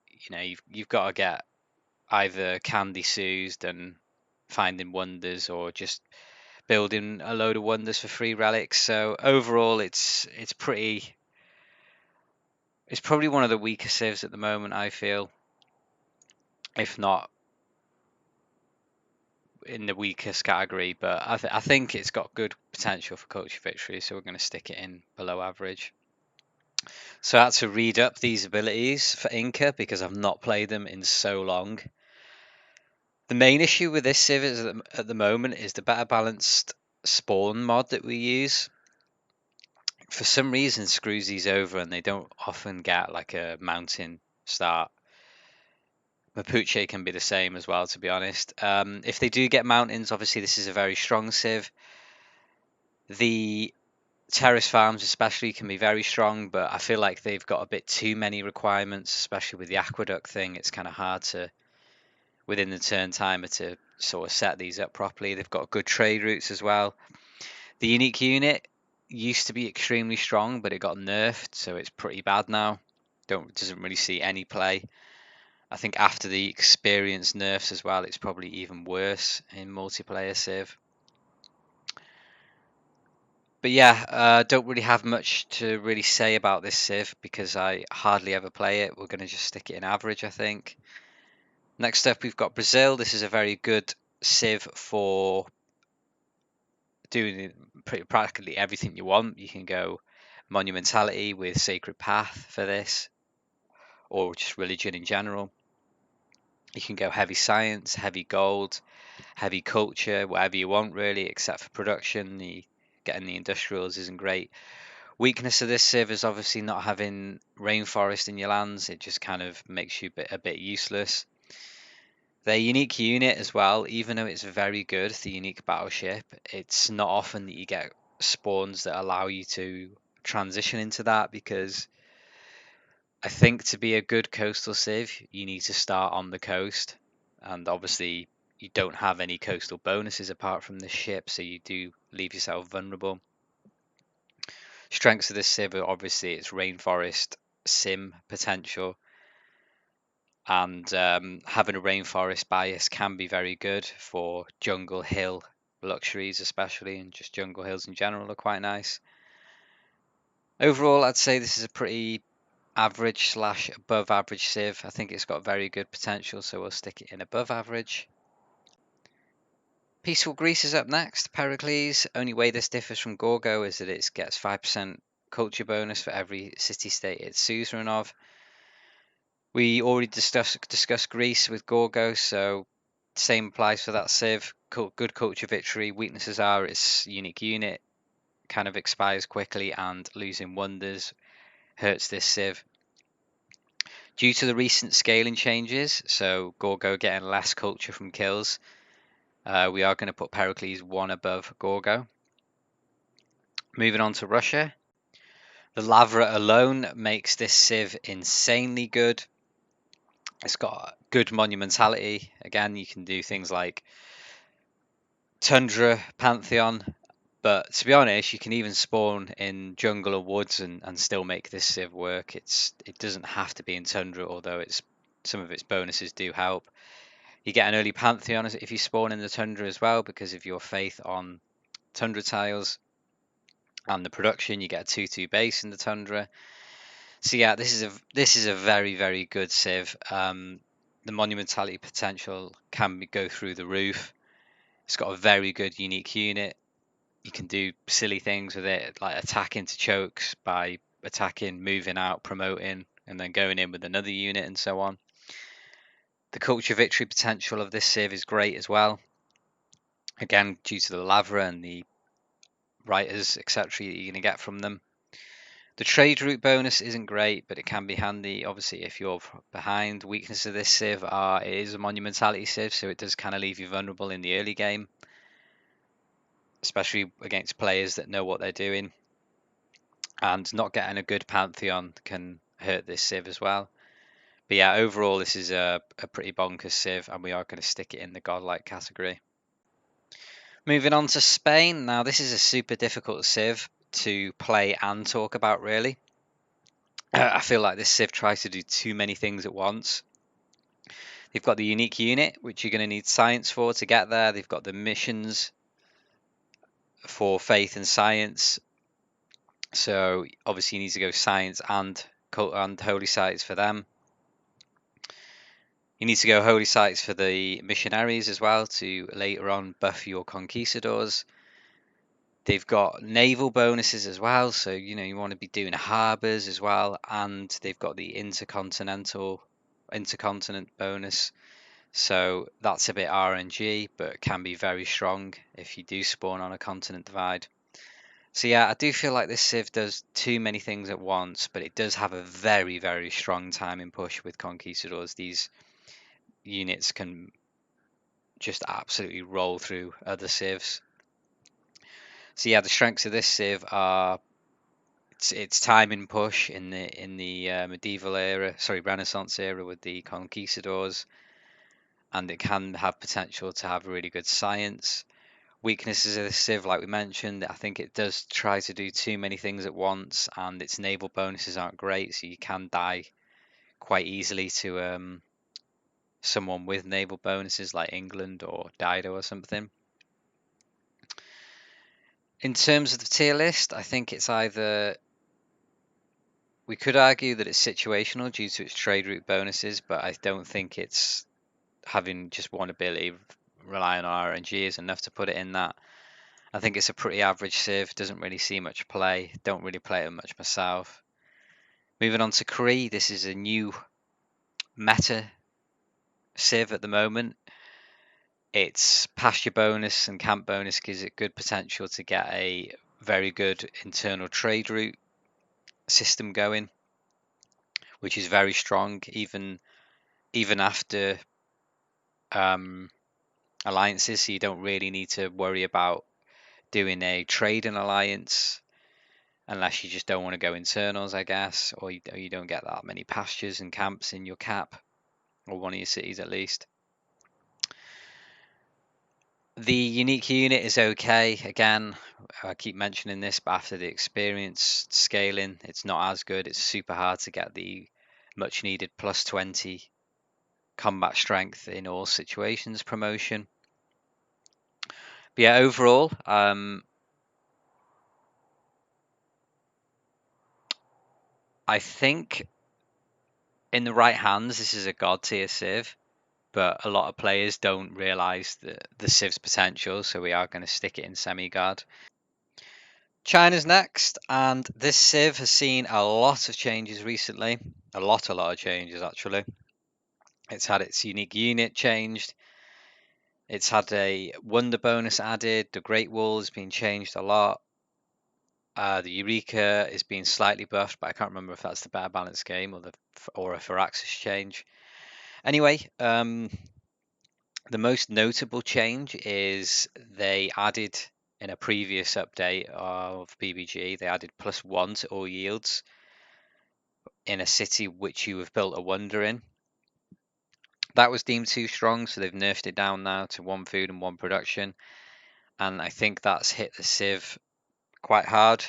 you've got to get either candy soothed and finding wonders, or just building a load of wonders for free relics. So overall, it's probably one of the weaker civs at the moment, I feel, if not in the weakest category. But I think it's got good potential for culture victory, so we're going to stick it in below average. So I had to read up these abilities for Inca because I've not played them in so long. The main issue with this civ is at the moment is the better balanced spawn mod that we use. For some reason screws these over, and they don't often get like a mountain start. Mapuche can be the same as well, to be honest. If they do get mountains, obviously this is a very strong civ. The terrace farms especially can be very strong, but I feel like they've got a bit too many requirements, especially with the aqueduct thing. It's kind of hard to, within the turn timer, to sort of set these up properly. They've got good trade routes as well. The unique unit used to be extremely strong, but it got nerfed, so it's pretty bad now. Doesn't really see any play. I think after the experience nerfs as well, it's probably even worse in multiplayer civ. But yeah, don't really have much to really say about this Civ because I hardly ever play it. We're going to just stick it in average, I think. Next up, we've got Brazil. This is a very good Civ for doing pretty practically everything you want. You can go monumentality with Sacred Path for this, or just religion in general. You can go heavy science, heavy gold, heavy culture, whatever you want really, except for production. Getting the industrials isn't great. Weakness of this civ is obviously not having rainforest in your lands. It just kind of makes you a bit useless. Their unique unit as well, even though it's very good, the unique battleship, it's not often that you get spawns that allow you to transition into that, because I think to be a good coastal civ, you need to start on the coast, and obviously you don't have any coastal bonuses apart from the ship, so you do leave yourself vulnerable. Strengths of this civ are obviously its rainforest sim potential, and having a rainforest bias can be very good for jungle hill luxuries, especially, and just jungle hills in general are quite nice. Overall, I'd say this is a pretty average slash above average civ. I think it's got very good potential, so we'll stick it in above average. Peaceful Greece is up next. Pericles. Only way this differs from Gorgo is that it gets 5% culture bonus for every city-state it's suzerain of. We already discussed Greece with Gorgo, so same applies for that civ. Good culture victory. Weaknesses are its unique unit kind of expires quickly, and losing wonders hurts this civ. Due to the recent scaling changes, so Gorgo getting less culture from kills, we are going to put Pericles one above Gorgo. Moving on to Russia. The Lavra alone makes this civ insanely good. It's got good monumentality. Again, you can do things like Tundra, Pantheon, but to be honest, you can even spawn in jungle or woods and still make this civ work. It doesn't have to be in Tundra, although some of its bonuses do help. You get an early Pantheon if you spawn in the Tundra as well, because of your faith on Tundra tiles and the production. You get a 2/2 base in the Tundra. So yeah, this is a very, very good civ. The monumentality potential can go through the roof. It's got a very good unique unit. You can do silly things with it, like attack into chokes by attacking, moving out, promoting, and then going in with another unit and so on. The culture victory potential of this civ is great as well. Again, due to the lavra and the writers, etc., you're going to get from them. The trade route bonus isn't great, but it can be handy, obviously, if you're behind. Weakness of this civ are it is a monumentality civ, so it does kind of leave you vulnerable in the early game, especially against players that know what they're doing. And not getting a good Pantheon can hurt this civ as well. But yeah, overall, this is a pretty bonkers civ, and we are going to stick it in the godlike category. Moving on to Spain. Now, this is a super difficult civ to play and talk about, really. I feel like this civ tries to do too many things at once. They've got the unique unit, which you're going to need science for to get there. They've got the missions for faith and science. So obviously you need to go science and holy sites for them. You need to go holy sites for the missionaries as well to later on buff your conquistadors. They've got naval bonuses as well, so you want to be doing harbors as well, and they've got the intercontinent bonus. So that's a bit RNG, but can be very strong if you do spawn on a continent divide. So yeah, I do feel like this civ does too many things at once, but it does have a very, very strong timing push with conquistadors. These units can just absolutely roll through other civs. So yeah, the strengths of this civ are its timing push in the medieval era, sorry, Renaissance era with the conquistadors, and it can have potential to have really good science. Weaknesses of the civ, like we mentioned, I think it does try to do too many things at once, and its naval bonuses aren't great, so you can die quite easily to someone with naval bonuses like England or Dido or something. In terms of the tier list, I think it's either, we could argue that it's situational due to its trade route bonuses, but I don't think it's having just one ability relying on RNG is enough to put it in that. I think it's a pretty average civ, doesn't really see much play, don't really play it much myself. Moving on to Kree, this is a new meta civ at the moment. Its pasture bonus and camp bonus gives it good potential to get a very good internal trade route system going, which is very strong even after alliances. So you don't really need to worry about doing a trading alliance unless you just don't want to go internals, I guess, or you don't get that many pastures and camps in your cap, or one of your cities at least. The unique unit is okay. Again, I keep mentioning this, but after the experience scaling, it's not as good. It's super hard to get the much needed plus 20 combat strength in all situations promotion. But yeah, overall, I think in the right hands, this is a god tier civ, but a lot of players don't realize the civ's potential, so we are going to stick it in semi-god. China's next, and this civ has seen a lot of changes recently. A lot of changes, actually. It's had its unique unit changed. It's had a wonder bonus added. The Great Wall has been changed a lot. The Eureka is being slightly buffed, but I can't remember if that's the better balance game or a Firaxis change. Anyway, the most notable change is they added in a previous update of BBG, they added +1 to all yields in a city which you have built a wonder in. That was deemed too strong, so they've nerfed it down now to 1 food and 1 production. And I think that's hit the civ quite hard.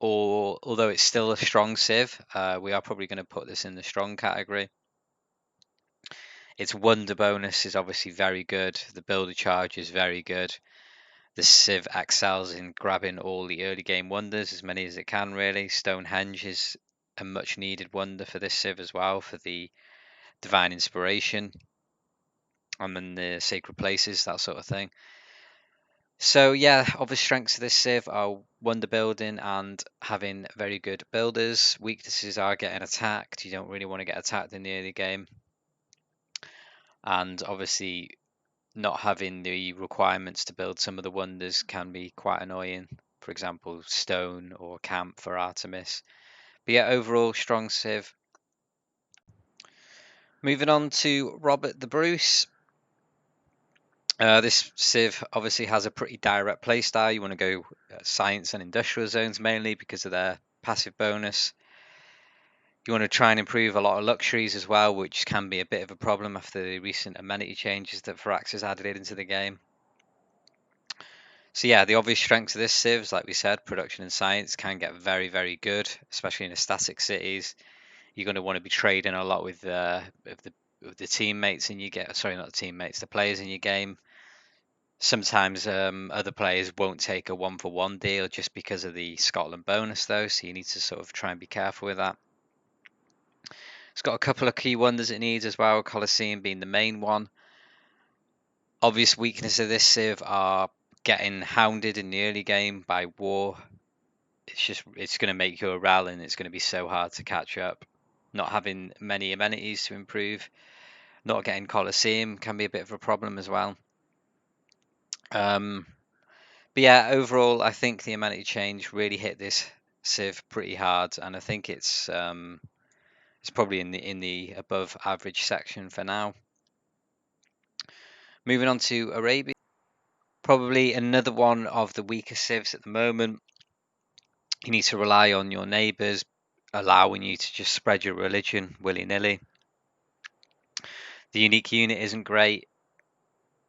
Although it's still a strong civ, we are probably going to put this in the strong category. Its wonder bonus is obviously very good. The builder charge is very good. The civ excels in grabbing all the early game wonders, as many as it can really. Stonehenge is a much needed wonder for this civ as well, for the divine inspiration and then the sacred places, that sort of thing. So yeah, obvious strengths of this civ are wonder building and having very good builders. Weaknesses are getting attacked. You don't really want to get attacked in the early game. And obviously not having the requirements to build some of the wonders can be quite annoying. For example, stone or camp for Artemis. But yeah, overall strong civ. Moving on to Robert the Bruce. This civ obviously has a pretty direct playstyle. You want to go science and industrial zones mainly because of their passive bonus. You want to try and improve a lot of luxuries as well, which can be a bit of a problem after the recent amenity changes that Firaxis added into the game. So yeah, the obvious strengths of this civ, like we said, production and science can get very, very good, especially in the static cities. You're going to want to be trading a lot with the teammates in your game. Sorry, not the teammates, the players in your game. Sometimes other players won't take a 1-for-1 deal just because of the Scotland bonus, though, so you need to sort of try and be careful with that. It's got a couple of key wonders it needs as well, Colosseum being the main one. Obvious weakness of this civ are getting hounded in the early game by war. It's going to make you a rel and it's going to be so hard to catch up. Not having many amenities to improve, not getting Colosseum can be a bit of a problem as well. But yeah, overall, I think the amenity change really hit this civ pretty hard, and I think it's probably in the above average section for now. Moving on to Arabia, probably another one of the weaker civs at the moment. You need to rely on your neighbours allowing you to just spread your religion willy-nilly. The unique unit isn't great.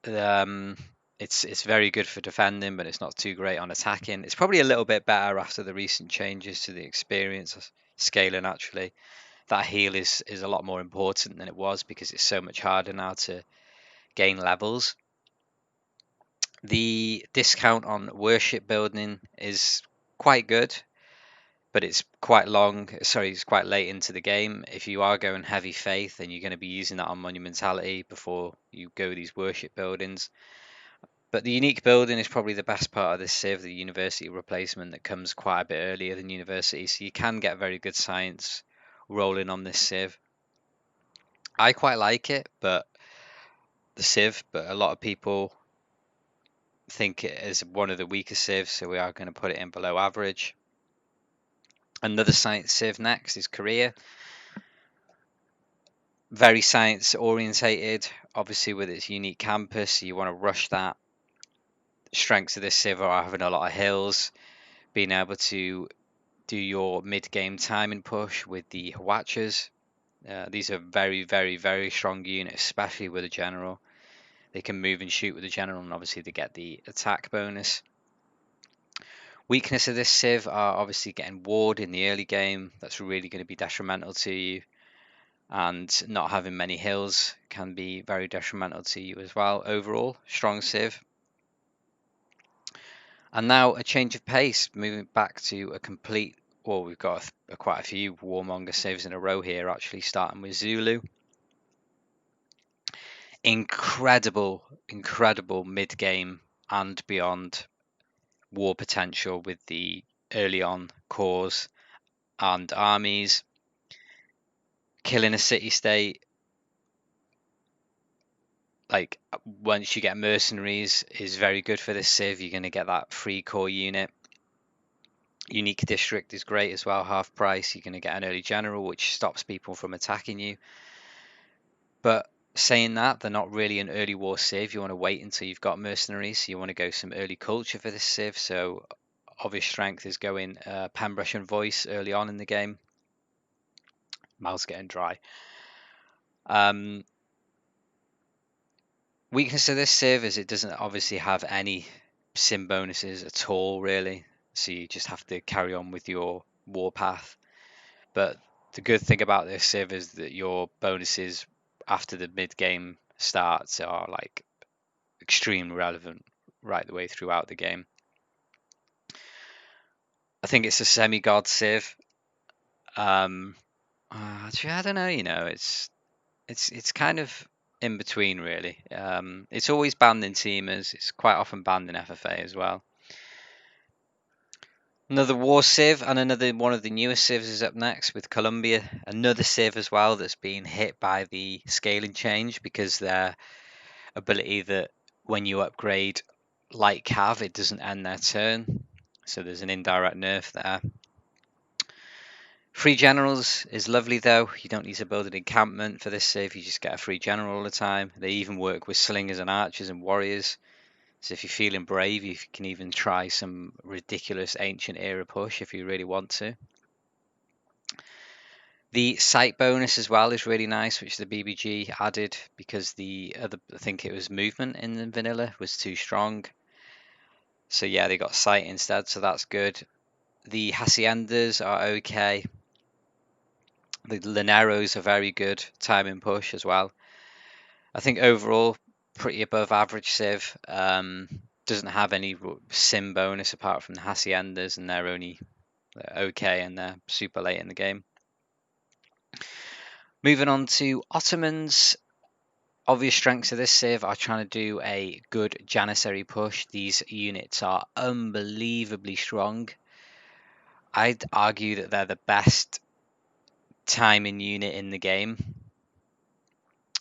It's very good for defending, but it's not too great on attacking. It's probably a little bit better after the recent changes to the experience scaling. Actually, that heal is a lot more important than it was because it's so much harder now to gain levels. The discount on worship building is quite good, but it's quite long. Sorry, it's quite late into the game. If you are going heavy faith, then you're going to be using that on monumentality before you go these worship buildings. But the unique building is probably the best part of this civ, the university replacement that comes quite a bit earlier than university, so you can get very good science rolling on this civ. I quite like it, but a lot of people think it is one of the weaker civs, so we are going to put it in below average. Another science civ next is Korea. Very science orientated, obviously with its unique campus, so you want to rush that. Strengths of this civ are having a lot of hills, being able to do your mid-game timing push with the Hwachas. These are very, very, very strong units, especially with a general. They can move and shoot with a general, and obviously they get the attack bonus. Weakness of this civ are obviously getting ward in the early game. That's really going to be detrimental to you. And not having many hills can be very detrimental to you as well. Overall, strong civ. And now a change of pace, moving back to a complete. Well, we've got quite a few warmonger civs in a row here, actually, starting with Zulu. Incredible, incredible mid-game and beyond war potential with the early on cores and armies. Killing a city-state, like once you get mercenaries, is very good for this civ. You're going to get that free core unit. Unique district is great as well, half price. You're going to get an early general, which stops people from attacking you. But saying that, they're not really an early war civ. You want to wait until you've got mercenaries. So you want to go some early culture for this civ. So obvious strength is going Pembrush and Voice early on in the game. Mouth's getting dry. Weakness of this civ is it doesn't obviously have any sim bonuses at all, really. So you just have to carry on with your warpath. But the good thing about this civ is that your bonuses after the mid game starts are like extremely relevant right the way throughout the game. I think it's a semi-god civ. Actually, I don't know. It's kind of in between, really. It's always banned in teamers. It's quite often banned in FFA as well. Another war civ and another one of the newest civs is up next with Colombia. Another civ as well that's been hit by the scaling change because their ability that when you upgrade like Cav, it doesn't end their turn. So there's an indirect nerf there. Free generals is lovely though. You don't need to build an encampment for this civ. You just get a free general all the time. They even work with slingers and archers and warriors. So if you're feeling brave, you can even try some ridiculous ancient era push if you really want to. The sight bonus as well is really nice, which the BBG added because the other, I think it was movement in the vanilla, was too strong. So yeah, they got sight instead, so that's good. The haciendas are okay. The Lineros are very good, timing push as well. I think overall, pretty above average civ. Doesn't have any sim bonus apart from the haciendas, and they're only okay and they're super late in the game. Moving on to Ottomans. Obvious strengths of this civ are trying to do a good Janissary push. These units are unbelievably strong. I'd argue that they're the best timing unit in the game.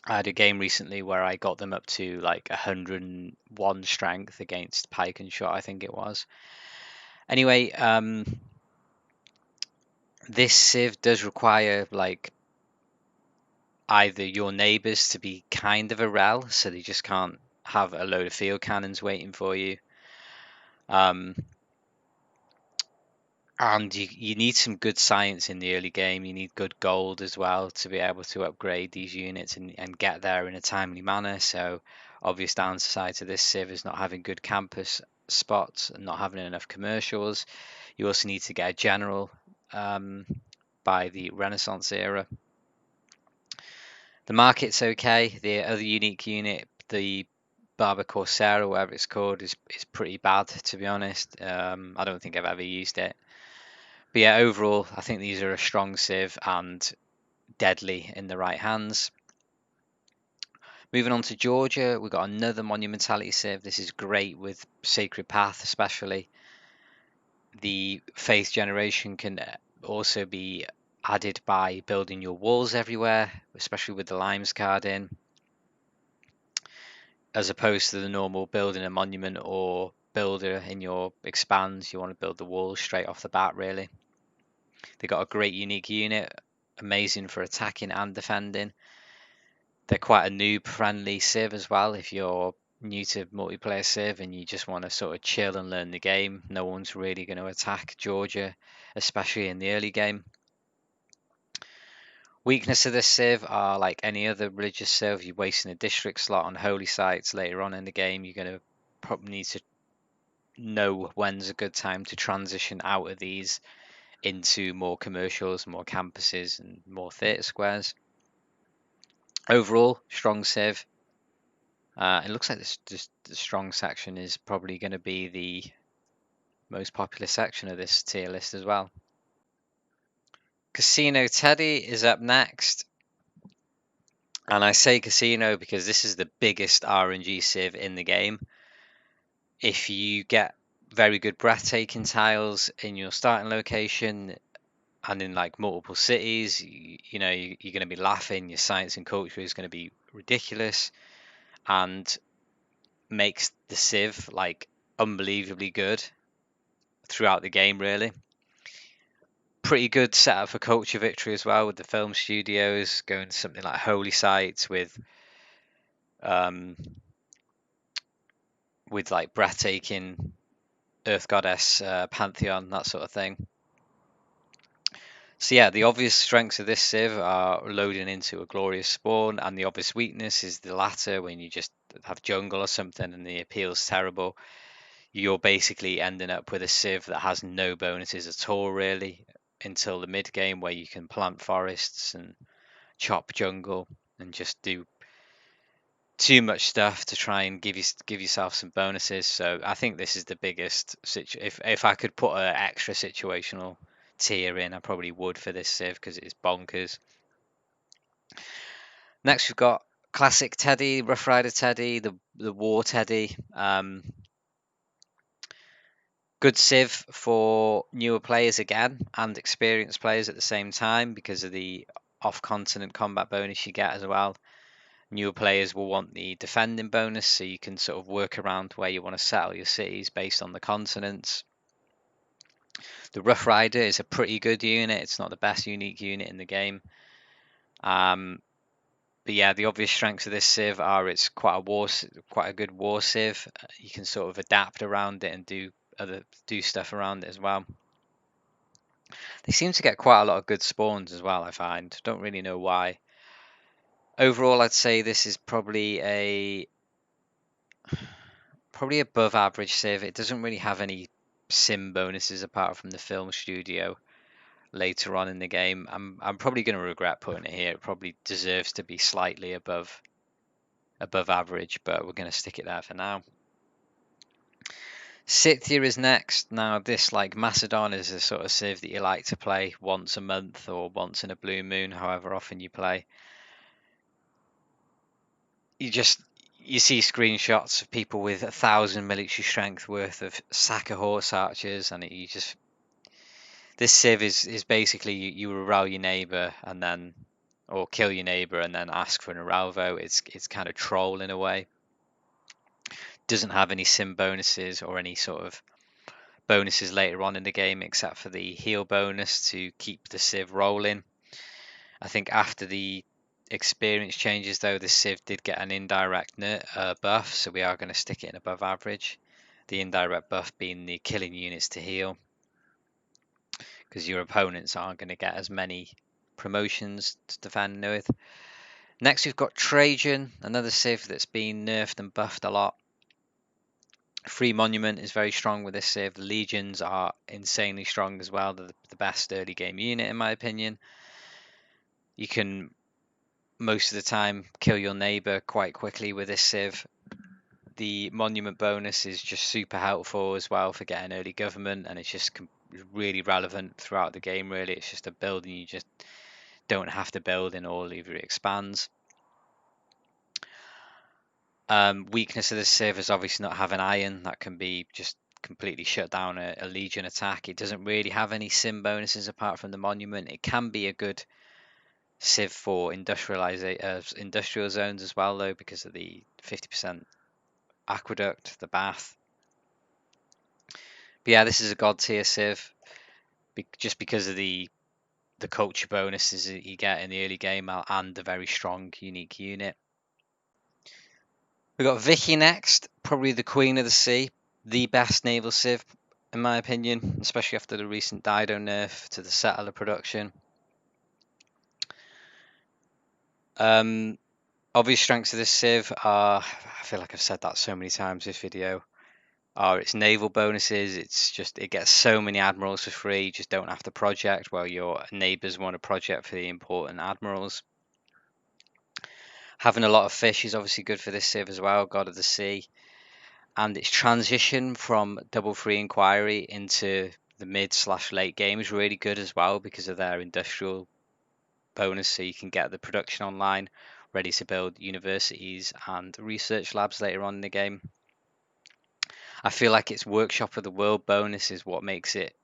I had a game recently where I got them up to like 101 strength against pike and shot, I think it was. Anyway, this civ does require like either your neighbors to be kind of a rel, so they just can't have a load of field cannons waiting for you. And you need some good science in the early game. You need good gold as well to be able to upgrade these units and get there in a timely manner. So obvious downside to this civ is not having good campus spots and not having enough commercials. You also need to get a general by the Renaissance era. The market's okay. The other unique unit, the Barbacorsera, whatever it's called, is pretty bad, to be honest. I don't think I've ever used it. But yeah, overall, I think these are a strong civ and deadly in the right hands. Moving on to Georgia, we've got another monumentality civ. This is great with Sacred Path, especially. The faith generation can also be added by building your walls everywhere, especially with the limes card in, as opposed to the normal building a monument or builder in your expands. You want to build the walls straight off the bat, really. They got a great unique unit, amazing for attacking and defending. They're quite a noob friendly civ as well. If you're new to multiplayer civ and you just want to sort of chill and learn the game, no one's really going to attack Georgia, especially in the early game. Weakness of this civ are like any other religious civ. You're wasting a district slot on holy sites later on in the game. You're going to probably need to know when's a good time to transition out of these into more commercials, more campuses, and more theatre squares. Overall, strong civ. It looks like the strong section is probably going to be the most popular section of this tier list as well. Casino Teddy is up next. And I say casino because this is the biggest RNG civ in the game. If you get very good breathtaking tiles in your starting location and in like multiple cities, you know, you're going to be laughing. Your science and culture is going to be ridiculous and makes the civ like unbelievably good throughout the game, really. Pretty good setup for culture victory as well, with the film studios going to something like holy sites with like breathtaking earth goddess pantheon, that sort of thing. So yeah, the obvious strengths of this civ are loading into a glorious spawn, and the obvious weakness is the latter, when you just have jungle or something and the appeal's terrible. You're basically ending up with a civ that has no bonuses at all, really, until the mid game, where you can plant forests and chop jungle and just do too much stuff to try and give yourself some bonuses. So I think this is the biggest if I could put an extra situational tier in, I probably would for this civ because it is bonkers. Next we've got classic Teddy, Rough Rider Teddy, the War Teddy. Good civ for newer players again and experienced players at the same time because of the off-continent combat bonus you get as well. Newer players will want the defending bonus, so you can sort of work around where you want to settle your cities based on the continents. The Rough Rider is a pretty good unit. It's not the best unique unit in the game. But yeah, the obvious strengths of this civ are it's quite a good war civ. You can sort of adapt around it and do stuff around it as well. They seem to get quite a lot of good spawns as well, I find. Don't really know why. Overall, I'd say this is probably above average civ. It doesn't really have any sim bonuses apart from the film studio later on in the game. I'm probably going to regret putting it here. It probably deserves to be slightly above average, but we're going to stick it there for now. Scythia is next. Now this, like Macedon, is a sort of civ that you like to play once a month or once in a blue moon, however often you play. You see screenshots of people with 1,000 military strength worth of Saka horse archers, and this civ is basically you rally your neighbor and then, or kill your neighbor and then ask for an aralvo. It's kind of troll in a way. Doesn't have any sim bonuses or any sort of bonuses later on in the game except for the heal bonus to keep the civ rolling. I think after the experience changes, though, the civ did get an indirect buff, so we are going to stick it in above average. The indirect buff being the killing units to heal, because your opponents aren't going to get as many promotions to defend with. Next we've got Trajan, another civ that's been nerfed and buffed a lot. Free Monument is very strong with this civ. The Legions are insanely strong as well. They're the best early game unit in my opinion. You can most of the time kill your neighbor quite quickly with this civ. The monument bonus is just super helpful as well for getting early government, and it's just really relevant throughout the game. Really, it's just a building you just don't have to build in all of your expands. Weakness of the Civ is obviously not having iron. That can be just completely shut down a legion attack. It doesn't really have any sim bonuses apart from the monument. It can be a good Civ for industrial zones as well, though, because of the 50% aqueduct, the bath. But yeah, this is a god tier Civ, just because of the culture bonuses that you get in the early game and the very strong unique unit. We've got Vicky next, probably the Queen of the Sea, the best naval Civ in my opinion, especially after the recent Dido nerf to the settler production. Obvious strengths of this Civ are, I feel like I've said that so many times this video, are its naval bonuses. It gets so many admirals for free, you just don't have to project, while your neighbours want to project for the important admirals. Having a lot of fish is obviously good for this Civ as well, God of the Sea. And its transition from double free inquiry into the mid/late game is really good as well because of their industrial bonus, so you can get the production online ready to build universities and research labs later on in the game. I feel like its Workshop of the World bonus is what makes it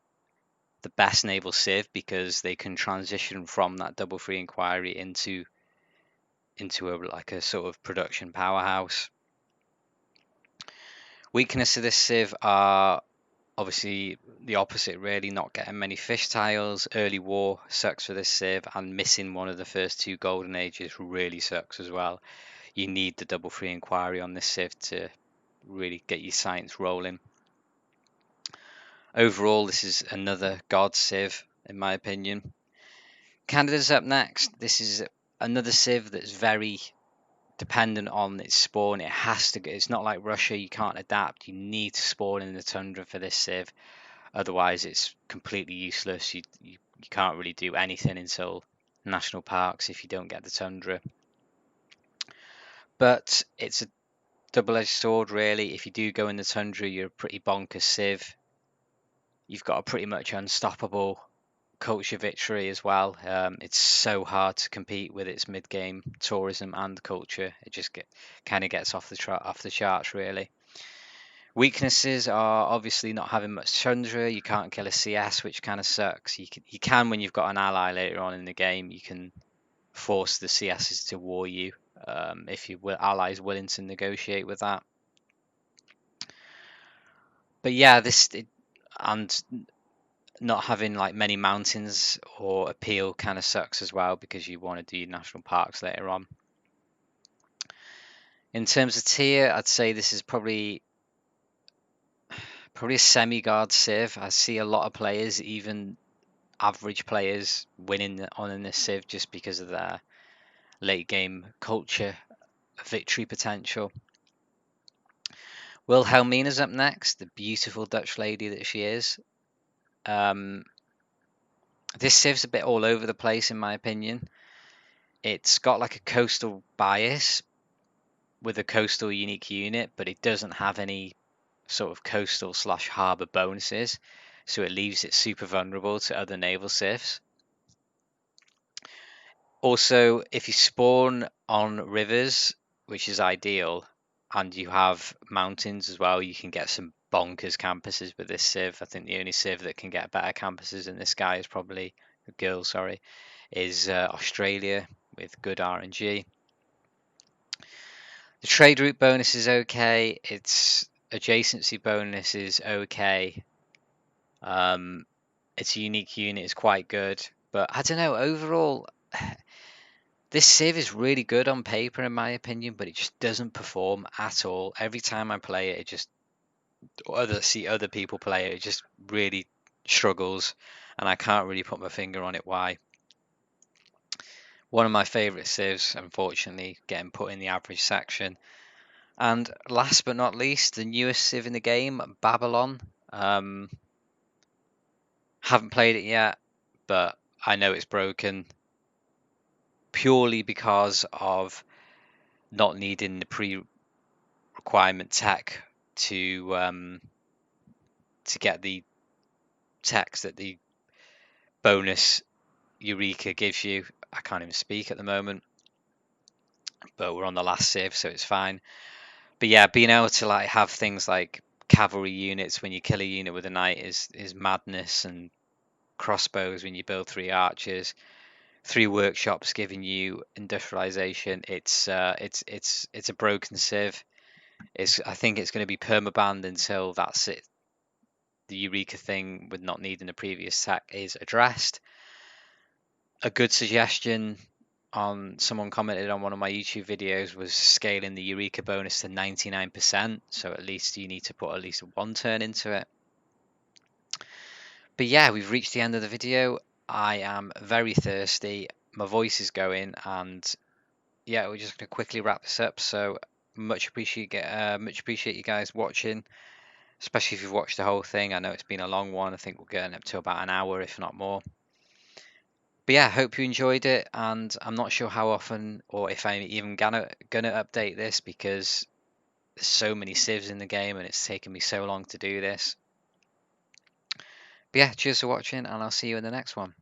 the best naval Civ, because they can transition from that double free inquiry into a sort of production powerhouse. Weakness of this Civ are obviously the opposite, really, not getting many fish tiles. Early war sucks for this Civ, and missing one of the first two golden ages really sucks as well. You need the double free inquiry on this Civ to really get your science rolling. Overall, this is another god Civ in my opinion. Canada's up next. This is another Civ that's very dependent on its spawn. It's not like Russia, you can't adapt. You need to spawn in the tundra for this Civ. Otherwise, it's completely useless. You can't really do anything until national parks if you don't get the tundra. But it's a double-edged sword, really. If you do go in the tundra, you're a pretty bonkers Civ. You've got a pretty much unstoppable culture victory as well. It's so hard to compete with its mid-game tourism and culture. It just kind of gets off the charts, really. Weaknesses are obviously not having much tundra. You can't kill a CS, which kind of sucks. You can when you've got an ally later on in the game. You can force the CSs to war you if your ally is willing to negotiate with that. But yeah, and not having like many mountains or appeal kind of sucks as well, because you want to do national parks later on. In terms of tier, I'd say this is probably a semi-guard Civ. I see a lot of players, even average players, winning on this Civ just because of their late game culture victory potential. Wilhelmina's up next, the beautiful Dutch lady that she is. This Civ's a bit all over the place in my opinion. It's got like a coastal bias with a coastal unique unit, but it doesn't have any sort of coastal / harbour bonuses, so it leaves it super vulnerable to other naval Civs. Also, if you spawn on rivers, which is ideal, and you have mountains as well, you can get some bonkers campuses with this Civ. I think the only Civ that can get better campuses than this guy is probably is Australia with good RNG. The trade route bonus is okay. Its adjacency bonus is okay. Its unique unit is quite good, but I don't know. Overall, this Civ is really good on paper in my opinion, but it just doesn't perform at all. Every time I play it, see other people play it, it just really struggles, and I can't really put my finger on it why. One of my favourite Civs, unfortunately, getting put in the average section. And last but not least, the newest Civ in the game, Babylon. Haven't played it yet, but I know it's broken purely because of not needing the requirement tech to get the techs that the bonus Eureka gives you. I can't even speak at the moment, but we're on the last civ, so it's fine. But yeah, being able to like have things like cavalry units when you kill a unit with a knight is madness, and crossbows when you build 3 archers, 3 workshops giving you industrialization. It's a broken civ. I think it's going to be permabanned until that's it. The Eureka thing with not needing a previous tech is addressed. A good suggestion on someone commented on one of my YouTube videos was scaling the Eureka bonus to 99%, so at least you need to put at least 1 turn into it. But yeah, we've reached the end of the video. I am very thirsty, my voice is going, and yeah, we're just going to quickly wrap this up. So much appreciate you guys watching, especially if you've watched the whole thing. I know it's been a long one. I think we're getting up to about an hour, if not more. But yeah, hope you enjoyed it, and I'm not sure how often or if I'm even gonna update this because there's so many civs in the game and it's taken me so long to do this. But yeah, cheers for watching, and I'll see you in the next one.